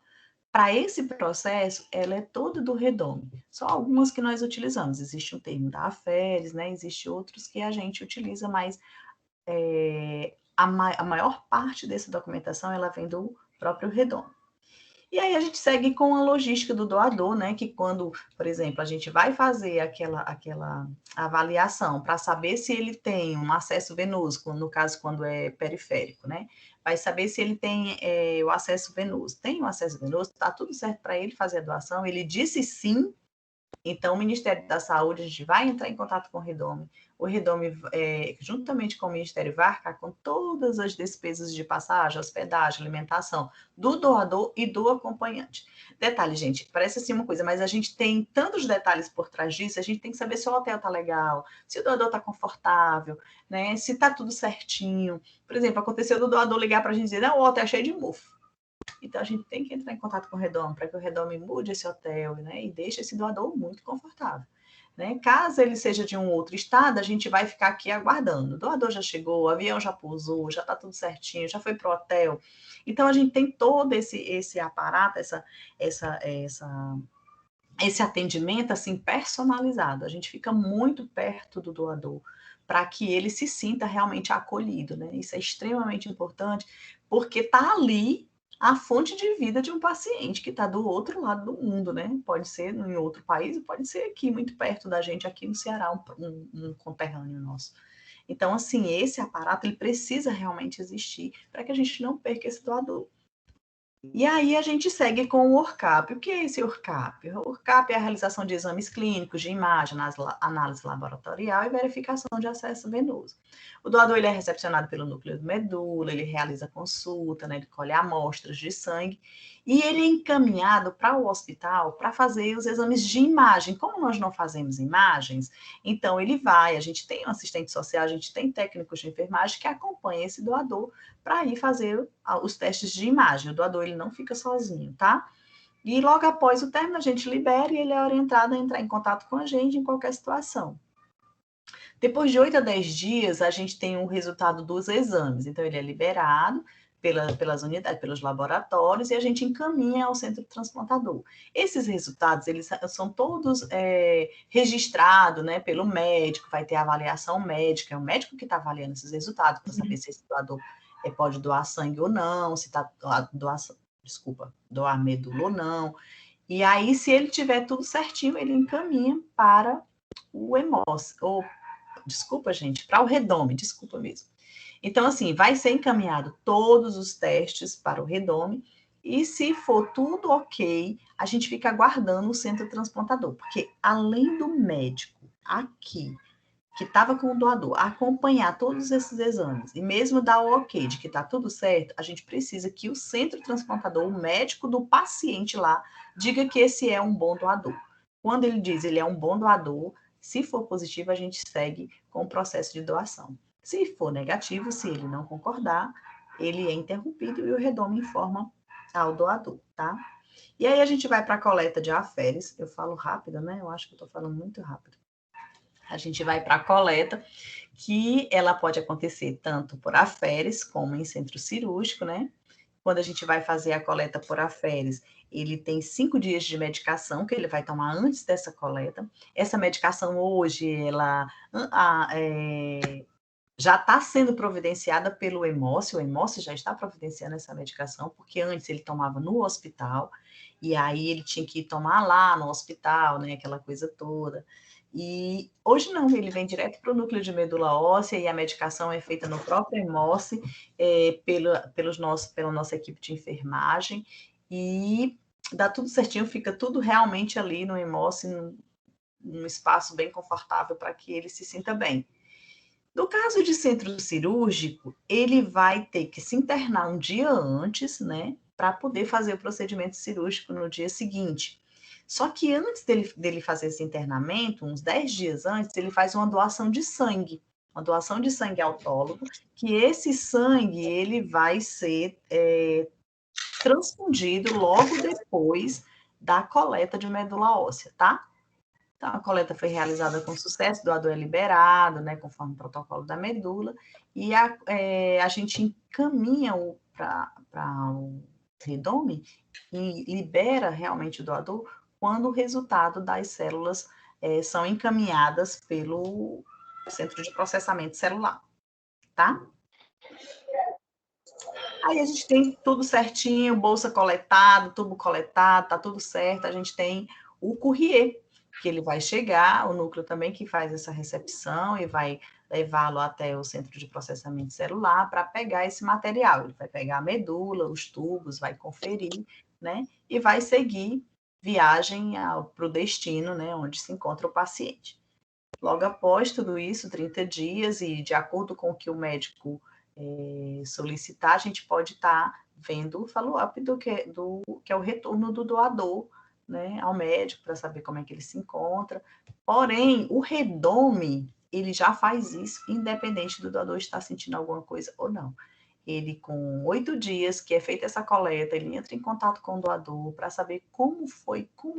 para esse processo, ela é toda do Redome. Só algumas que nós utilizamos. Existe um termo da Aferes, né, existe outros que a gente utiliza, mas a maior parte dessa documentação, ela vem do próprio Redome. E aí a gente segue com a logística do doador, né? Que quando, por exemplo, a gente vai fazer aquela avaliação para saber se ele tem um acesso venoso, no caso, quando é periférico, né? Vai saber se ele tem o acesso venoso. Tem o acesso venoso, está tudo certo para ele fazer a doação. Ele disse sim. Então, o Ministério da Saúde, a gente vai entrar em contato com o Redome, juntamente com o Ministério, vai arcar com todas as despesas de passagem, hospedagem, alimentação do doador e do acompanhante. Detalhe, gente, parece assim uma coisa, mas a gente tem tantos detalhes por trás disso, a gente tem que saber se o hotel está legal, se o doador está confortável, né? Se está tudo certinho. Por exemplo, aconteceu do doador ligar para a gente dizer, não, o hotel é cheio de mofo. Então, a gente tem que entrar em contato com o Redome para que o Redome mude esse hotel, né, e deixe esse doador muito confortável. Né? Caso ele seja de um outro estado, a gente vai ficar aqui aguardando. O doador já chegou, o avião já pousou, já está tudo certinho, já foi para o hotel. Então, a gente tem todo esse aparato, esse atendimento assim personalizado. A gente fica muito perto do doador para que ele se sinta realmente acolhido. Né? Isso é extremamente importante, porque está ali a fonte de vida de um paciente que está do outro lado do mundo, né? Pode ser em outro país, pode ser aqui, muito perto da gente, aqui no Ceará, um conterrâneo nosso. Então, assim, esse aparato, ele precisa realmente existir para que a gente não perca esse doador. E aí a gente segue com o ORCAP. O que é esse ORCAP? O ORCAP é a realização de exames clínicos, de imagem, análise laboratorial e verificação de acesso venoso. O doador ele é recepcionado pelo núcleo de medula, ele realiza consulta, né, ele colhe amostras de sangue e ele é encaminhado para o hospital para fazer os exames de imagem. Como nós não fazemos imagens, então ele vai, a gente tem um assistente social, a gente tem técnicos de enfermagem que acompanham esse doador para ir fazer os testes de imagem. O doador ele não fica sozinho, tá? E logo após o término, a gente libera e ele é orientado a entrar em contato com a gente em qualquer situação. Depois de 8 a 10 dias, a gente tem o resultado dos exames. Então, ele é liberado pelas unidades, pelos laboratórios, e a gente encaminha ao centro transplantador. Esses resultados, eles são todos registrados, né, pelo médico, vai ter avaliação médica, é o médico que está avaliando esses resultados, para saber se esse doador pode doar sangue ou não, se está doar medula ou não. E aí, se ele tiver tudo certinho, ele encaminha para o EMOS, ou desculpa, gente, para o Redome, desculpa mesmo. Então, assim, vai ser encaminhado todos os testes para o Redome, e se for tudo ok, a gente fica aguardando o centro transplantador, porque além do médico aqui, que estava com o doador, acompanhar todos esses exames, e mesmo dar o ok de que está tudo certo, a gente precisa que o centro transplantador, o médico do paciente lá, diga que esse é um bom doador. Quando ele diz ele é um bom doador, se for positivo, a gente segue com o processo de doação. Se for negativo, se ele não concordar, ele é interrompido e o Redome informa ao doador, tá? E aí a gente vai para a coleta de aferes. Eu falo rápido, né? Eu acho que eu estou falando muito rápido. A gente vai para a coleta, que ela pode acontecer tanto por aferes como em centro cirúrgico, né? Quando a gente vai fazer a coleta por aferes, ele tem 5 dias de medicação que ele vai tomar antes dessa coleta. Essa medicação hoje, ela já está sendo providenciada pelo EMOS, o EMOS já está providenciando essa medicação, porque antes ele tomava no hospital, e aí ele tinha que ir tomar lá no hospital, né, aquela coisa toda. E hoje não, ele vem direto para o núcleo de medula óssea e a medicação é feita no próprio EMOS, pela nossa equipe de enfermagem, e dá tudo certinho, fica tudo realmente ali no EMOS, num espaço bem confortável para que ele se sinta bem. No caso de centro cirúrgico, ele vai ter que se internar um dia antes, né, para poder fazer o procedimento cirúrgico no dia seguinte. Só que antes dele fazer esse internamento, uns 10 dias antes, ele faz uma doação de sangue autólogo, que esse sangue ele vai ser transfundido logo depois da coleta de medula óssea, tá? Então, a coleta foi realizada com sucesso, o doador é liberado, né, conforme o protocolo da medula, e a gente encaminha para o Redome e libera realmente o doador quando o resultado das células são encaminhadas pelo Centro de Processamento Celular, tá? Aí a gente tem tudo certinho, bolsa coletado, tubo coletado, tá tudo certo. A gente tem o courrier, que ele vai chegar, o núcleo também que faz essa recepção e vai levá-lo até o centro de processamento celular para pegar esse material. Ele vai pegar a medula, os tubos, vai conferir, né? E vai seguir viagem para o destino, né? Onde se encontra o paciente. Logo após tudo isso, 30 dias, e de acordo com o que o médico solicitar, a gente pode estar vendo o follow-up do que é o retorno do doador, né, ao médico, para saber como é que ele se encontra. Porém, o redome, ele já faz isso, independente do doador estar sentindo alguma coisa ou não. Ele, com 8 dias que é feita essa coleta, ele entra em contato com o doador para saber como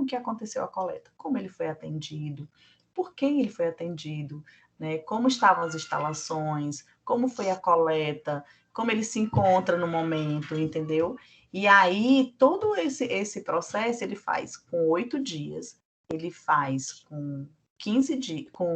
que aconteceu a coleta, como ele foi atendido, por quem ele foi atendido, né? Como estavam as instalações, como foi a coleta, como ele se encontra no momento, entendeu? E aí, todo esse processo ele faz com 8 dias, ele faz com 15 dias, com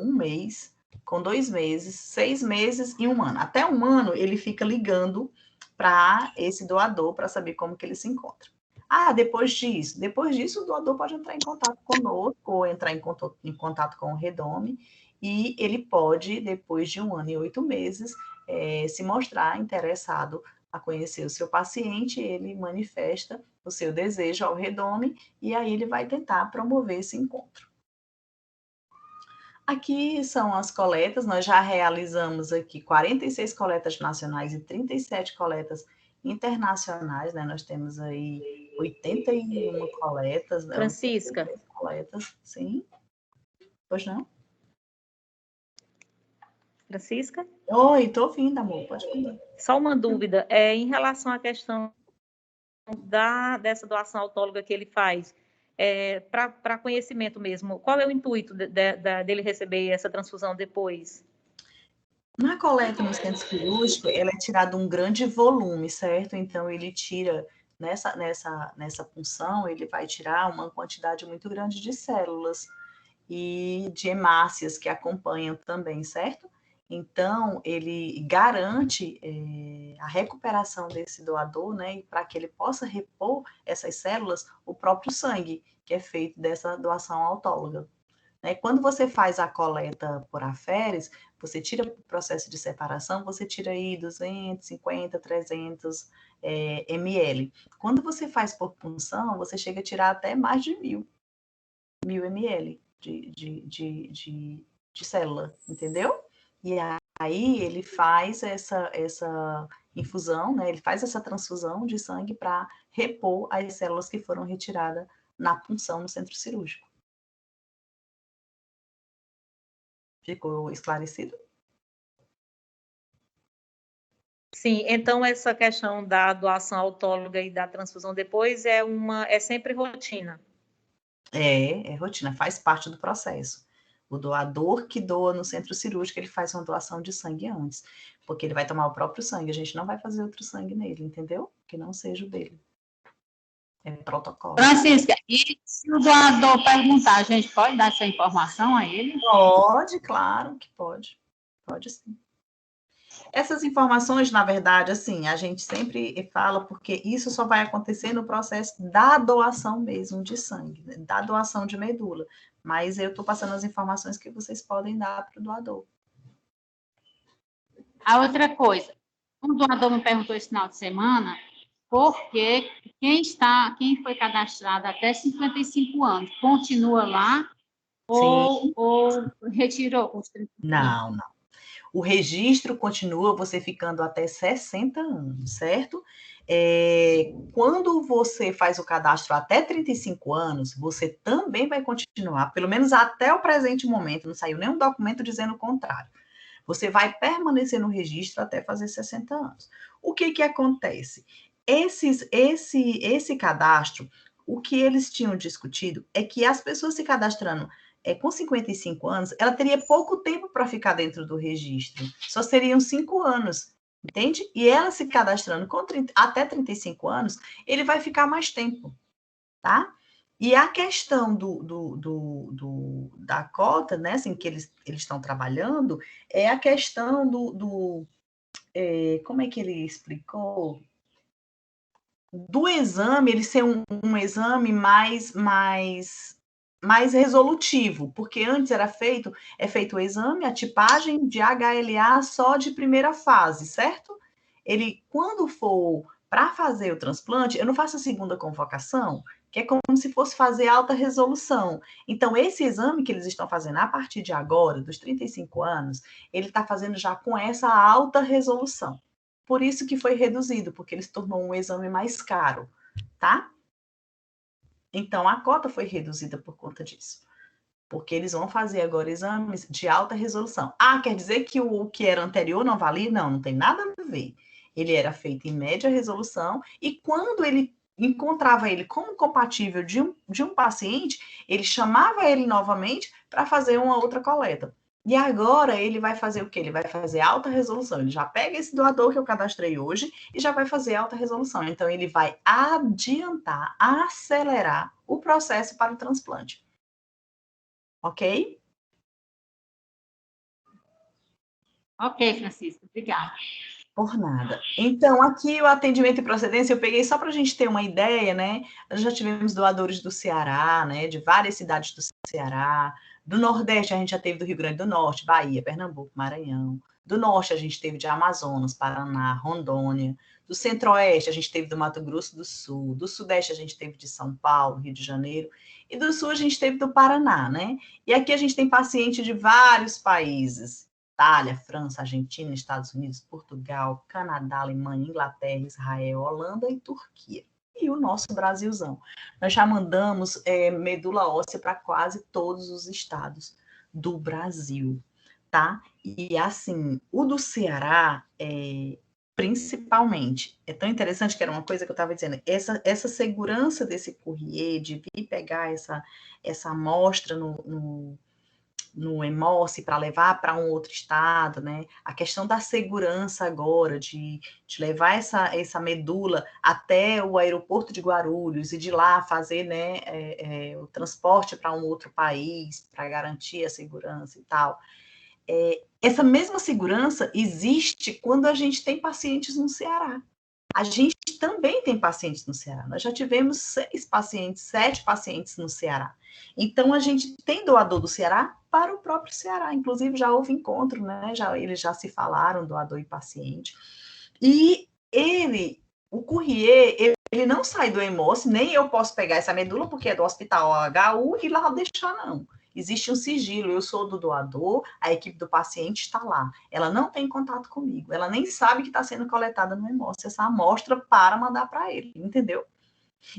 um mês, com 2 meses, 6 meses e 1 ano. Até 1 ano, ele fica ligando para esse doador para saber como que ele se encontra. Ah, depois disso, o doador pode entrar em contato conosco ou entrar em contato com o Redome, e ele pode, depois de 1 ano e 8 meses, se mostrar interessado a conhecer o seu paciente, ele manifesta o seu desejo ao Redome, e aí ele vai tentar promover esse encontro. Aqui são as coletas, nós já realizamos aqui 46 coletas nacionais e 37 coletas internacionais, né? Nós temos aí 81 coletas, né? Francisca. Coletas, sim. Pois não? Francisca? Oi, tô ouvindo, amor, pode falar. Só uma dúvida, em relação à questão dessa doação autóloga que ele faz, para conhecimento mesmo, qual é o intuito dele receber essa transfusão depois? Na coleta no centro cirúrgico, ela é tirada um grande volume, certo? Então, ele tira, nessa punção, ele vai tirar uma quantidade muito grande de células e de hemácias que acompanham também, certo? Então, ele garante a recuperação desse doador, né? E para que ele possa repor essas células, o próprio sangue, que é feito dessa doação autóloga. Né? Quando você faz a coleta por aferes, você tira o processo de separação, você tira aí 250, 300 ml. Quando você faz por punção, você chega a tirar até mais de 1000 ml de célula, entendeu? E aí ele faz essa infusão, né? Ele faz essa transfusão de sangue para repor as células que foram retiradas na punção no centro cirúrgico. Ficou esclarecido? Sim, então essa questão da doação autóloga e da transfusão depois é sempre rotina. É rotina, faz parte do processo. O doador que doa no centro cirúrgico, ele faz uma doação de sangue antes, porque ele vai tomar o próprio sangue, a gente não vai fazer outro sangue nele, entendeu? Que não seja o dele. É protocolo. Francisca, e se o doador perguntar, a gente pode dar essa informação a ele? Pode, claro que pode. Pode sim. Essas informações, na verdade, assim, a gente sempre fala porque isso só vai acontecer no processo da doação mesmo de sangue, né? Da doação de medula. Mas eu estou passando as informações que vocês podem dar para o doador. A outra coisa, um doador me perguntou esse final de semana, porque quem foi cadastrado até 55 anos, continua lá ou retirou os 30 anos? Não. O registro continua você ficando até 60 anos, certo? Quando você faz o cadastro até 35 anos, você também vai continuar, pelo menos até o presente momento, não saiu nenhum documento dizendo o contrário. Você vai permanecer no registro até fazer 60 anos. O que acontece? Esse cadastro, o que eles tinham discutido é que as pessoas se cadastrando com 55 anos, ela teria pouco tempo para ficar dentro do registro. Só seriam 5 anos, entende? E ela se cadastrando até 35 anos, ele vai ficar mais tempo, tá? E a questão da cota, né, assim, que eles estão trabalhando, é a questão como é que ele explicou? Do exame, ele ser um exame mais resolutivo, porque antes é feito o exame, a tipagem de HLA só de primeira fase, certo? Ele, quando for para fazer o transplante, eu não faço a segunda convocação, que é como se fosse fazer alta resolução. Então, esse exame que eles estão fazendo a partir de agora, dos 35 anos, ele está fazendo já com essa alta resolução. Por isso que foi reduzido, porque ele se tornou um exame mais caro, tá? Então, a cota foi reduzida por conta disso. Porque eles vão fazer agora exames de alta resolução. Ah, quer dizer que o que era anterior não valia? Não, não tem nada a ver. Ele era feito em média resolução e quando ele encontrava ele como compatível de um paciente, ele chamava ele novamente para fazer uma outra coleta. E agora ele vai fazer o quê? Ele vai fazer alta resolução. Ele já pega esse doador que eu cadastrei hoje e já vai fazer alta resolução. Então, ele vai adiantar, acelerar o processo para o transplante. Ok? Ok, Francisco, obrigada. Por nada. Então, aqui o atendimento e procedência, eu peguei só para a gente ter uma ideia, né? Nós já tivemos doadores do Ceará, né? De várias cidades do Ceará. Do Nordeste, a gente já teve do Rio Grande do Norte, Bahia, Pernambuco, Maranhão. Do Norte, a gente teve de Amazonas, Paraná, Rondônia. Do Centro-Oeste, a gente teve do Mato Grosso do Sul. Do Sudeste, a gente teve de São Paulo, Rio de Janeiro. E do Sul, a gente teve do Paraná, né? E aqui a gente tem paciente de vários países. Itália, França, Argentina, Estados Unidos, Portugal, Canadá, Alemanha, Inglaterra, Israel, Holanda e Turquia. E o nosso Brasilzão. Nós já mandamos medula óssea para quase todos os estados do Brasil, tá? E assim, o do Ceará, principalmente, é tão interessante que era uma coisa que eu estava dizendo, essa segurança desse courrier, de vir pegar essa amostra no Hemossi para levar para um outro estado, né? A questão da segurança agora, de levar essa medula até o aeroporto de Guarulhos e de lá fazer, né, o transporte para um outro país, para garantir a segurança e tal. Essa mesma segurança existe quando a gente tem pacientes no Ceará. A gente também tem pacientes no Ceará. Nós já tivemos 7 pacientes no Ceará. Então, a gente tem doador do Ceará para o próprio Ceará. Inclusive, já houve encontro, né? Eles já se falaram, doador e paciente. E o courrier, ele não sai do Hemossi, nem eu posso pegar essa medula, porque é do Hospital HU, e lá deixar, não. Existe um sigilo, eu sou do doador, a equipe do paciente está lá. Ela não tem contato comigo, ela nem sabe que está sendo coletada no Hemossi essa amostra para mandar para ele, entendeu?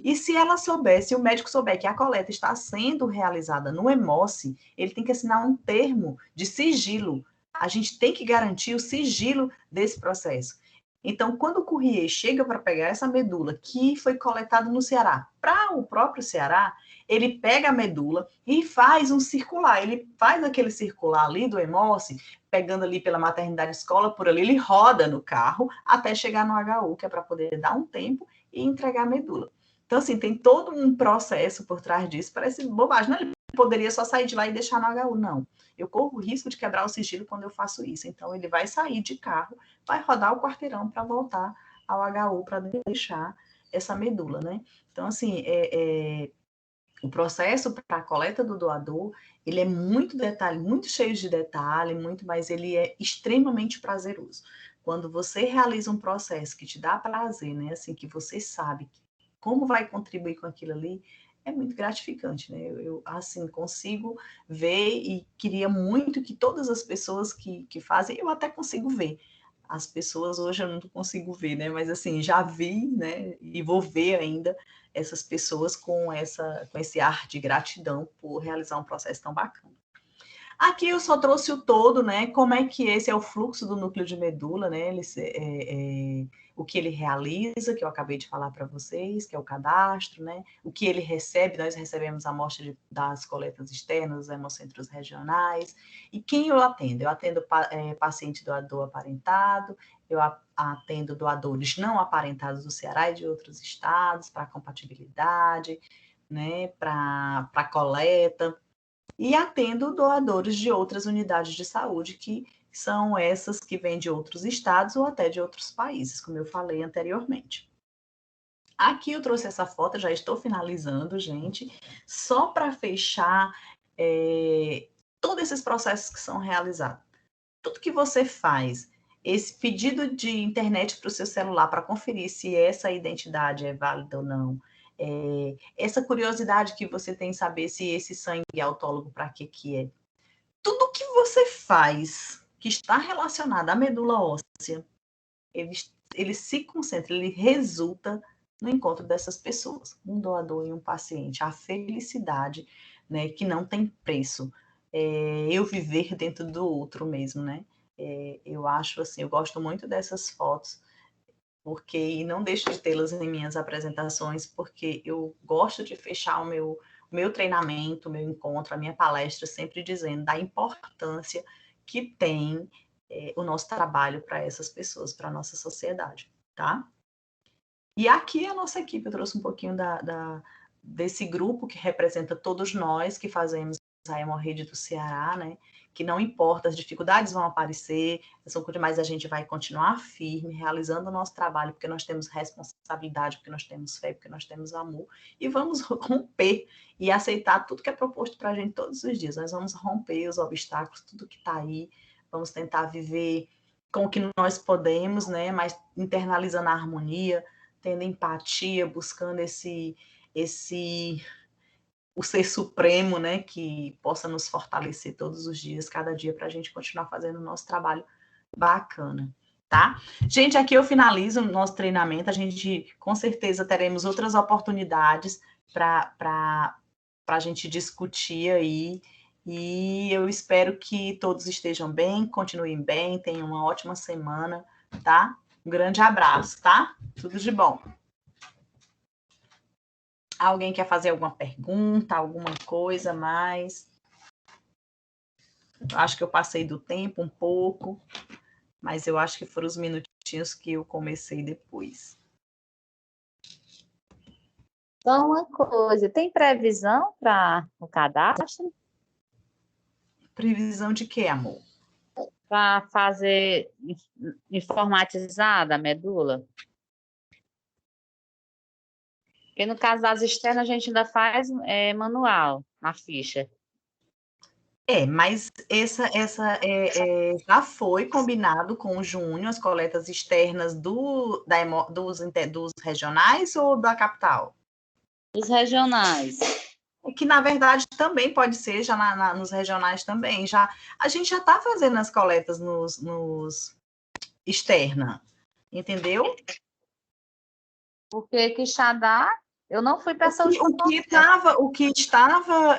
E se ela souber, se o médico souber que a coleta está sendo realizada no Hemossi, ele tem que assinar um termo de sigilo. A gente tem que garantir o sigilo desse processo. Então, quando o courrier chega para pegar essa medula que foi coletada no Ceará, para o próprio Ceará, ele pega a medula e faz um circular. Ele faz aquele circular ali do Hemossi, pegando ali pela maternidade escola, por ali, ele roda no carro até chegar no HU, que é para poder dar um tempo e entregar a medula. Então, assim, tem todo um processo por trás disso. Parece bobagem, não? Ele poderia só sair de lá e deixar no HU. Não. Eu corro o risco de quebrar o sigilo quando eu faço isso. Então, ele vai sair de carro, vai rodar o quarteirão para voltar ao HU para deixar essa medula, né? Então, assim, o processo para a coleta do doador, ele é muito detalhe, muito cheio de detalhe, mas ele é extremamente prazeroso. Quando você realiza um processo que te dá prazer, né? Assim, que você sabe como vai contribuir com aquilo ali, é muito gratificante, né? Eu assim, consigo ver e queria muito que todas as pessoas que fazem, eu até consigo ver. As pessoas hoje eu não consigo ver, né? Mas assim, já vi, né? E vou ver ainda essas pessoas com esse ar de gratidão por realizar um processo tão bacana. Aqui eu só trouxe o todo, né? Como é que esse é o fluxo do núcleo de medula, né? O que ele realiza, que eu acabei de falar para vocês, que é o cadastro, né? O que ele recebe, nós recebemos a amostra das coletas externas, dos hemocentros regionais. E quem eu atendo? Eu atendo paciente doador aparentado, eu atendo doadores não aparentados do Ceará e de outros estados, para compatibilidade, né? Para coleta. e atendo doadores de outras unidades de saúde, que são essas que vêm de outros estados ou até de outros países, como eu falei anteriormente. Aqui eu trouxe essa foto, já estou finalizando, gente, só para fechar todos esses processos que são realizados. Tudo que você faz, esse pedido de internet para o seu celular para conferir se essa identidade é válida ou não, essa curiosidade que você tem em saber se esse sangue é autólogo, para que é. Tudo que você faz que está relacionado à medula óssea, ele se concentra, ele resulta no encontro dessas pessoas, um doador e um paciente, a felicidade, né, que não tem preço. Eu viver dentro do outro mesmo, né? Eu acho assim, eu gosto muito dessas fotos, porque, e não deixo de tê-las em minhas apresentações, porque eu gosto de fechar o meu treinamento, o meu encontro, a minha palestra, sempre dizendo da importância que tem o nosso trabalho para essas pessoas, para a nossa sociedade, tá? E aqui a nossa equipe, eu trouxe um pouquinho desse grupo que representa todos nós que fazemos a hemorroide do Ceará, né? Que não importa, as dificuldades vão aparecer, mas a gente vai continuar firme, realizando o nosso trabalho, porque nós temos responsabilidade, porque nós temos fé, porque nós temos amor, e vamos romper e aceitar tudo que é proposto para a gente todos os dias. Nós vamos romper os obstáculos, tudo que está aí, vamos tentar viver com o que nós podemos, né? Mas internalizando a harmonia, tendo empatia, buscando o ser supremo, né, que possa nos fortalecer todos os dias, cada dia, para a gente continuar fazendo o nosso trabalho bacana, tá? Gente, aqui eu finalizo o nosso treinamento, a gente, com certeza, teremos outras oportunidades para a gente discutir aí, e eu espero que todos estejam bem, continuem bem, tenham uma ótima semana, tá? Um grande abraço, tá? Tudo de bom. Alguém quer fazer alguma pergunta, alguma coisa mais? Acho que eu passei do tempo um pouco, mas eu acho que foram os minutinhos que eu comecei depois. Só uma coisa, tem previsão para o cadastro? Previsão de quê, amor? Para fazer informatizada a medula? Porque no caso das externas, a gente ainda faz manual na ficha. Mas já foi combinado com o Júnior, as coletas externas dos regionais ou da capital? Os regionais. Que, na verdade, também pode ser, já nos regionais também. A gente já está fazendo as coletas nos externa, entendeu? Porque Quixadá, eu não fui para São João. O que estava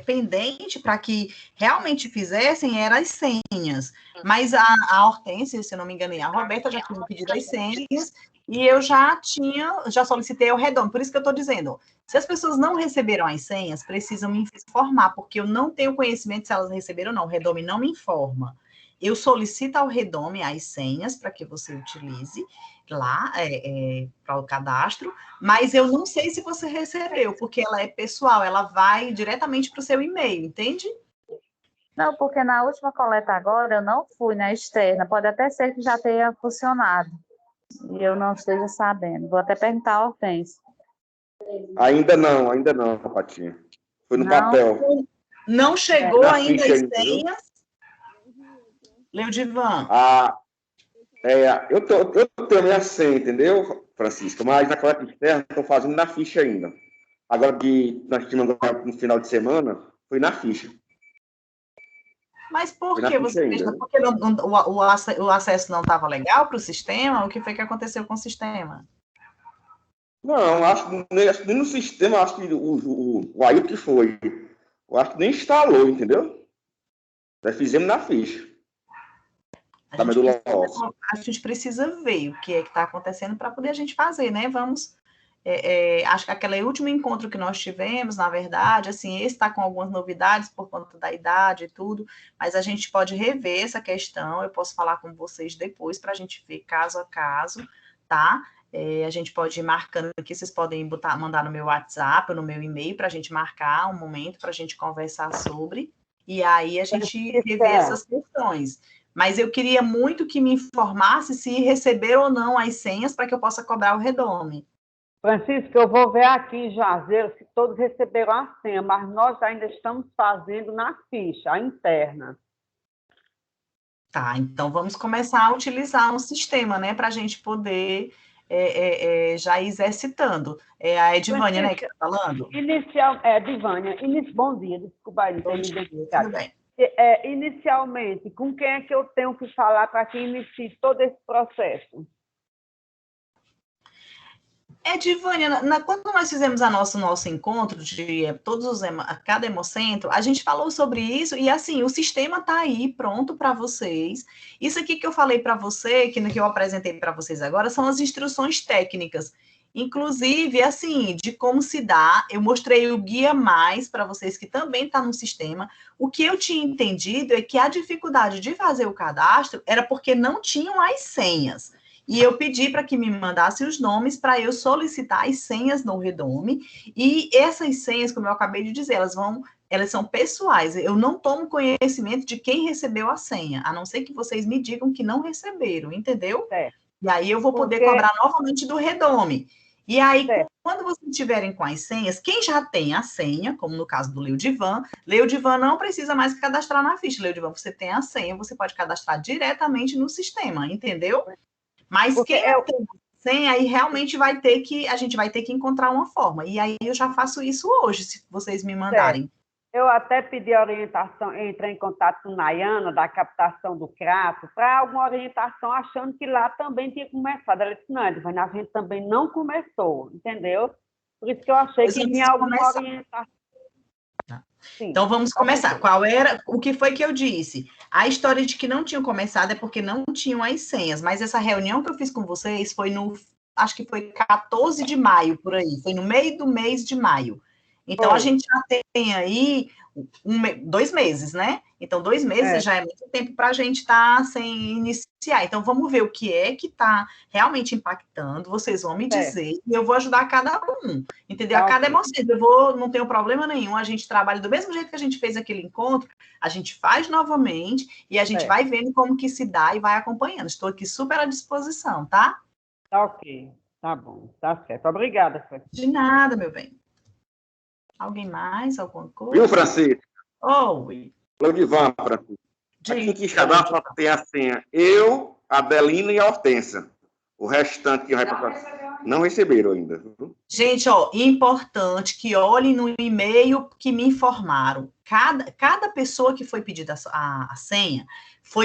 pendente para que realmente fizessem eram as senhas. Mas a Hortência, se eu não me engano, e a Roberta já tinham pedido as senhas, e eu já solicitei o redondo. Por isso que eu estou dizendo, se as pessoas não receberam as senhas, precisam me informar, porque eu não tenho conhecimento se elas receberam ou não. O Redome não me informa. Eu solicito ao Redome as senhas para que você utilize lá para o cadastro, mas eu não sei se você recebeu, porque ela é pessoal, ela vai diretamente para o seu e-mail, entende? Não, porque na última coleta agora eu não fui na externa, pode até ser que já tenha funcionado, e eu não esteja sabendo. Vou até perguntar a Hortência. Ainda não, Patinha. Foi no papel. Não chegou ainda as senhas? Leodivan. Eu tenho minha senha, entendeu, Francisca? Mas na coleta externa estou fazendo na ficha ainda. Agora que nós tivemos no final de semana, foi na ficha. Mas por que você fez? Porque o acesso não estava legal para o sistema? O que foi que aconteceu com o sistema? Não, acho que nem no sistema, acho que o Ailton que foi. Eu acho que nem instalou, entendeu? Nós fizemos na ficha. A gente precisa ver o que é que está acontecendo para poder a gente fazer, né? Vamos. Acho que aquele último encontro que nós tivemos, na verdade, assim, esse está com algumas novidades por conta da idade e tudo, mas a gente pode rever essa questão. Eu posso falar com vocês depois para a gente ver caso a caso, tá? A gente pode ir marcando aqui, vocês podem mandar no meu WhatsApp ou no meu e-mail para a gente marcar um momento para a gente conversar sobre, e aí a gente rever essas questões. Mas eu queria muito que me informasse se receberam ou não as senhas para que eu possa cobrar o redome. Francisco, eu vou ver aqui em Juazeiro se todos receberam a senha, mas nós ainda estamos fazendo na ficha, a interna. Tá, então vamos começar a utilizar um sistema, né, para a gente poder já ir exercitando. É a Edivânia, né, que está falando? Edivânia, bom dia, desculpa aí, Bom dia, tudo bem. Inicialmente, com quem é que eu tenho que falar para que inicie todo esse processo? Edivânia, quando nós fizemos nosso encontro de cada hemocentro, a gente falou sobre isso e, assim, o sistema está aí pronto para vocês. Isso aqui que eu falei para você, que eu apresentei para vocês agora, são as instruções técnicas. Inclusive, assim, de como se dá, eu mostrei o guia mais para vocês, que também está no sistema. O que eu tinha entendido é que a dificuldade de fazer o cadastro era porque não tinham as senhas. E eu pedi para que me mandasse os nomes para eu solicitar as senhas no Redome. E essas senhas, como eu acabei de dizer, elas são pessoais. Eu não tomo conhecimento de quem recebeu a senha, a não ser que vocês me digam que não receberam, entendeu? E aí eu vou poder cobrar novamente do Redome. E aí, quando vocês estiverem com as senhas, quem já tem a senha, como no caso do Leodivan não precisa mais cadastrar na ficha. Leodivan, você tem a senha, você pode cadastrar diretamente no sistema, entendeu? Mas quem não tem senha, aí realmente a gente vai ter que encontrar uma forma. E aí eu já faço isso hoje, se vocês me mandarem. Eu até pedi orientação, entrei em contato com Nayana, da captação do CRAF, para alguma orientação, achando que lá também tinha começado. Ela disse, não, a gente também não começou, entendeu? Por isso que eu achei que tinha alguma orientação. Sim. Então, vamos começar. O que foi que eu disse? A história de que não tinham começado é porque não tinham as senhas, mas essa reunião que eu fiz com vocês foi acho que foi 14 de maio, por aí, foi no meio do mês de maio. Então, a gente já tem aí 2 meses, né? Então, 2 meses já é muito tempo para a gente estar sem iniciar. Então, vamos ver o que é que está realmente impactando. Vocês vão me dizer e eu vou ajudar cada um, entendeu? A cada hemocentro. Não tenho problema nenhum. A gente trabalha do mesmo jeito que a gente fez aquele encontro, a gente faz novamente e a gente vai vendo como que se dá e vai acompanhando. Estou aqui super à disposição, tá? Tá ok. Tá bom. Tá certo. Obrigada, Francisco. De nada, meu bem. Alguém mais? Alguma coisa? Viu, Francisco? Oi. Leodivan, Francisco. Aqui em Quixadá só tem a senha. Eu, a Belina e a Hortência. O restante que vai passar não receberam ainda. Gente, importante que olhem no e-mail que me informaram. Cada pessoa que foi pedida a senha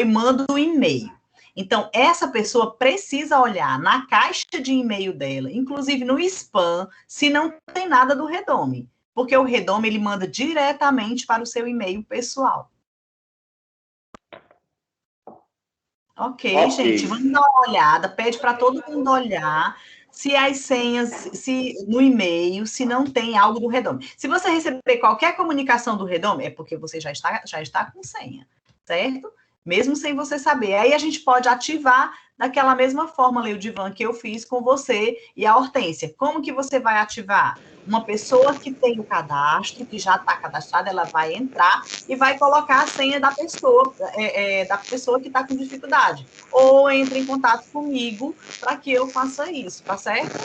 manda um e-mail. Então, essa pessoa precisa olhar na caixa de e-mail dela, inclusive no spam, se não tem nada do Redome. Porque o Redome, ele manda diretamente para o seu e-mail pessoal. Ok, gente, vamos dar uma olhada, pede para todo mundo olhar se as senhas, no e-mail, se não tem algo do Redome. Se você receber qualquer comunicação do Redome, é porque você já está com senha, certo? Mesmo sem você saber. Aí a gente pode ativar daquela mesma forma, Leodivan, que eu fiz com você e a Hortência. Como que você vai ativar? Uma pessoa que tem o cadastro, que já está cadastrada, ela vai entrar e vai colocar a senha da pessoa que está com dificuldade. Ou entre em contato comigo para que eu faça isso, tá certo?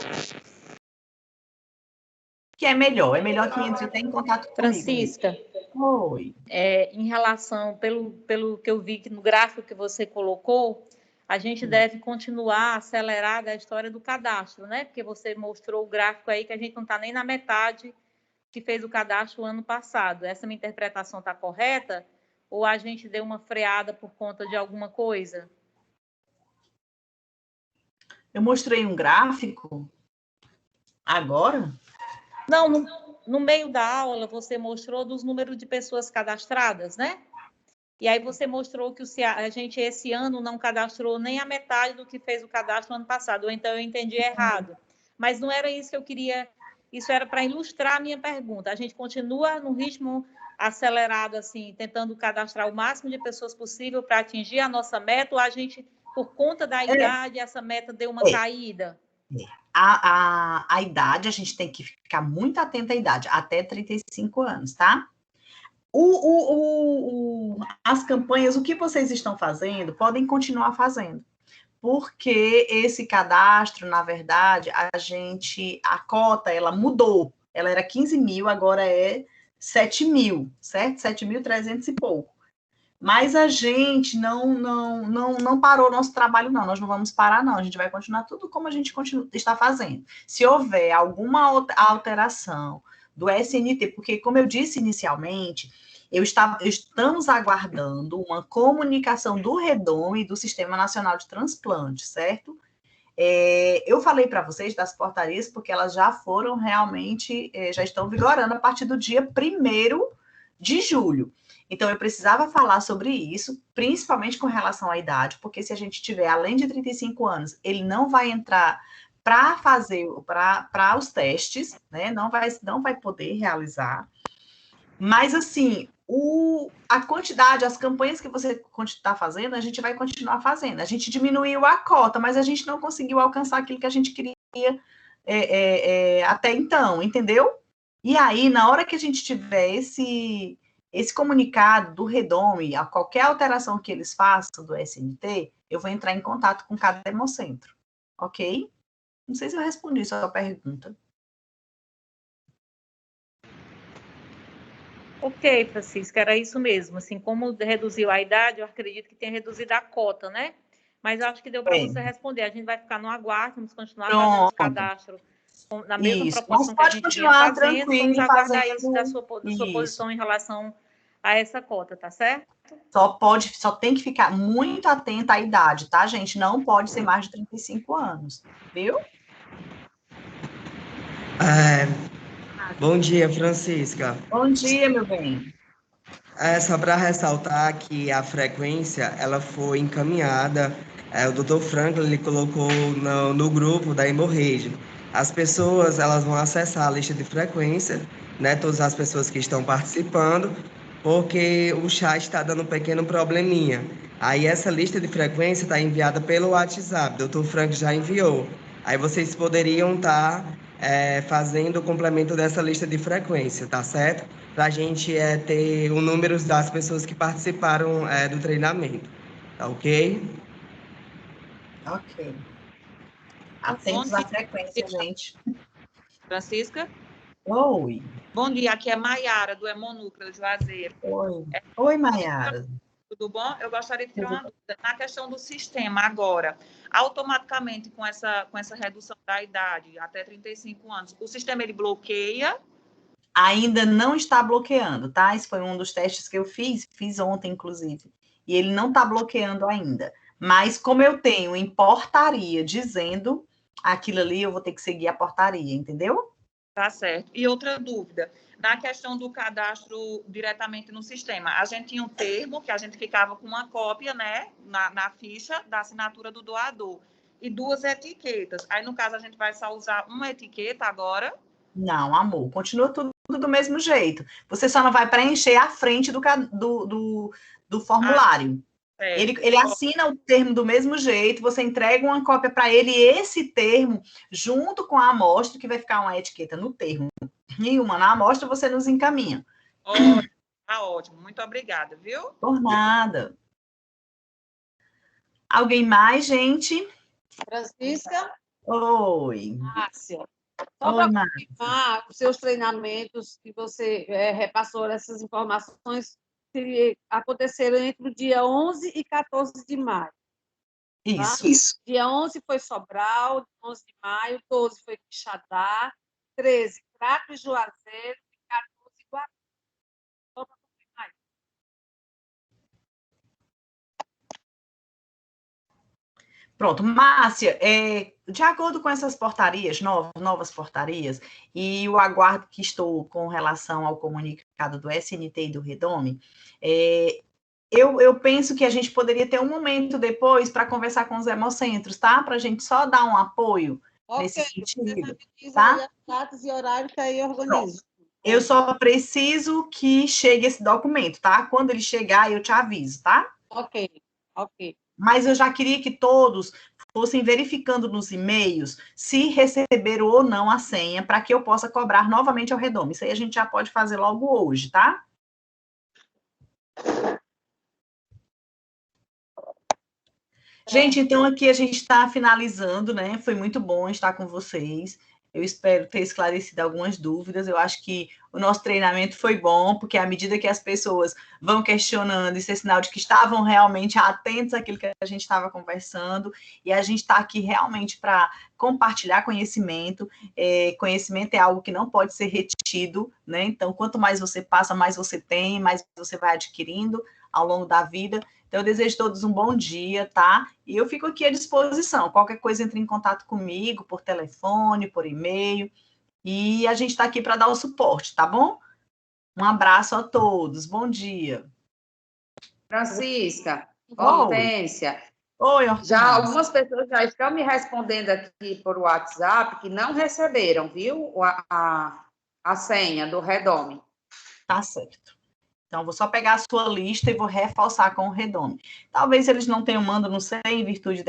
Que é melhor que entre até em contato comigo. Francisca. Oi. Em relação, pelo que eu vi que no gráfico que você colocou, a gente deve continuar acelerada a história do cadastro, né? Porque você mostrou o gráfico aí que a gente não está nem na metade que fez o cadastro ano passado. Essa minha interpretação está correta? Ou a gente deu uma freada por conta de alguma coisa? Eu mostrei um gráfico agora? Não, no meio da aula você mostrou dos números de pessoas cadastradas, né? E aí você mostrou que a gente esse ano não cadastrou nem a metade do que fez o cadastro ano passado, ou então eu entendi errado. Mas não era isso que eu queria, isso era para ilustrar a minha pergunta. A gente continua no ritmo acelerado, assim, tentando cadastrar o máximo de pessoas possível para atingir a nossa meta, ou a gente, por conta da idade, essa meta deu uma caída? A idade, a gente tem que ficar muito atenta à idade, até 35 anos, tá? As campanhas, o que vocês estão fazendo, podem continuar fazendo, porque esse cadastro, na verdade, a cota, ela mudou, ela era 15 mil, agora é 7 mil, certo? 7.300 e pouco. Mas a gente não parou o nosso trabalho, não. Nós não vamos parar, não. A gente vai continuar tudo como a gente está fazendo. Se houver alguma alteração do SNT, porque, como eu disse inicialmente, estamos aguardando uma comunicação do REDOM e do Sistema Nacional de Transplante, certo? Eu falei para vocês das portarias, porque elas já foram realmente, já estão vigorando a partir do dia 1º de julho. Então, eu precisava falar sobre isso, principalmente com relação à idade, porque se a gente tiver além de 35 anos, ele não vai entrar para fazer, para os testes, né? Não vai poder realizar. Mas, assim, a quantidade, as campanhas que você está fazendo, a gente vai continuar fazendo. A gente diminuiu a cota, mas a gente não conseguiu alcançar aquilo que a gente queria até então, entendeu? E aí, na hora que a gente tiver esse comunicado do REDOM, a qualquer alteração que eles façam do SNT, eu vou entrar em contato com cada hemocentro, ok? Não sei se eu respondi a sua pergunta. Ok, Francisca, era isso mesmo. Assim, como reduziu a idade, eu acredito que tenha reduzido a cota, né? Mas eu acho que deu para você responder. A gente vai ficar no aguardo, vamos continuar fazendo os cadastros na mesma proporção que a gente vinha fazendo. Vamos aguardar isso da sua posição em relação a essa cota, tá certo? Só tem que ficar muito atenta à idade, tá, gente? Não pode ser mais de 35 anos, viu? Bom dia, Francisca. Bom dia, meu bem. Só para ressaltar que a frequência, ela foi encaminhada, o Dr. Franklin, ele colocou no grupo da Hemorrage. As pessoas, elas vão acessar a lista de frequência, né, todas as pessoas que estão participando, porque o chat está dando um pequeno probleminha. Aí essa lista de frequência está enviada pelo WhatsApp, o Dr. Franklin já enviou. Aí vocês poderiam estar fazendo o complemento dessa lista de frequência, tá certo? Para a gente ter o número das pessoas que participaram do treinamento, tá ok? Ok. Atentos à frequência, gente. Francisca? Oi. Bom dia, aqui é Maiara, do Hemonúcleo de Juazeiro. Oi, Maiara. Tudo bom? Eu gostaria de tirar uma dúvida. Na questão do sistema, agora, automaticamente com essa redução da idade, até 35 anos, o sistema ele bloqueia? Ainda não está bloqueando, tá? Esse foi um dos testes que eu fiz ontem, inclusive. E ele não está bloqueando ainda. Mas como eu tenho em portaria dizendo aquilo ali, eu vou ter que seguir a portaria, entendeu? Tá certo. E outra dúvida, na questão do cadastro diretamente no sistema, a gente tinha um termo que a gente ficava com uma cópia, né, na ficha da assinatura do doador, e 2 etiquetas. Aí, no caso, a gente vai só usar uma etiqueta agora? Não, amor, continua tudo do mesmo jeito. Você só não vai preencher a frente do formulário. Ele assina o termo do mesmo jeito, você entrega uma cópia para ele, e esse termo, junto com a amostra, que vai ficar uma etiqueta no termo e uma na amostra, você nos encaminha. Tá ótimo, muito obrigada, viu? Por nada. Alguém mais, gente? Francisca? Oi. Márcia. Só para confirmar os seus treinamentos que você repassou essas informações que aconteceram entre o dia 11 e 14 de maio. Isso. Dia 11 foi Sobral, 11 de maio, 12 foi Quixadá, 13 Crato e Juazeiro e 14 Guarulhos. Só para confirmar isso. Pronto, Márcia, de acordo com essas portarias, novas portarias, e o aguardo que estou com relação ao comunicado do SNT e do REDOM, eu penso que a gente poderia ter um momento depois para conversar com os hemocentros, tá? Para a gente só dar um apoio nesse sentido, tá? Datas e horário que aí eu organizo. Eu só preciso que chegue esse documento, tá? Quando ele chegar, eu te aviso, tá? Ok. Ok. Mas eu já queria que todos fossem verificando nos e-mails se receberam ou não a senha, para que eu possa cobrar novamente ao Redome. Isso aí a gente já pode fazer logo hoje, tá? Gente, então aqui a gente está finalizando, né? Foi muito bom estar com vocês. Eu espero ter esclarecido algumas dúvidas. Eu acho que o nosso treinamento foi bom, porque à medida que as pessoas vão questionando, isso é sinal de que estavam realmente atentos àquilo que a gente estava conversando, e a gente está aqui realmente para compartilhar conhecimento. Conhecimento é algo que não pode ser retido, né? Então, quanto mais você passa, mais você tem, mais você vai adquirindo ao longo da vida. Então, eu desejo a todos um bom dia, tá? E eu fico aqui à disposição. Qualquer coisa, entre em contato comigo, por telefone, por e-mail. E a gente está aqui para dar o suporte, tá bom? Um abraço a todos. Bom dia. Francisca, Hortência. Oi, Hortência. Já algumas pessoas já estão me respondendo aqui por WhatsApp que não receberam, viu? A senha do Redome. Tá certo. Então, vou só pegar a sua lista e vou reforçar com o Redome. Talvez eles não tenham mando, não sei, em virtude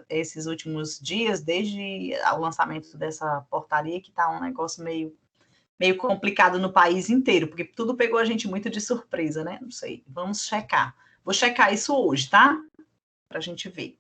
esses últimos dias, desde o lançamento dessa portaria, que está um negócio meio complicado no país inteiro, porque tudo pegou a gente muito de surpresa, né? Não sei, vamos checar. Vou checar isso hoje, tá? Para a gente ver.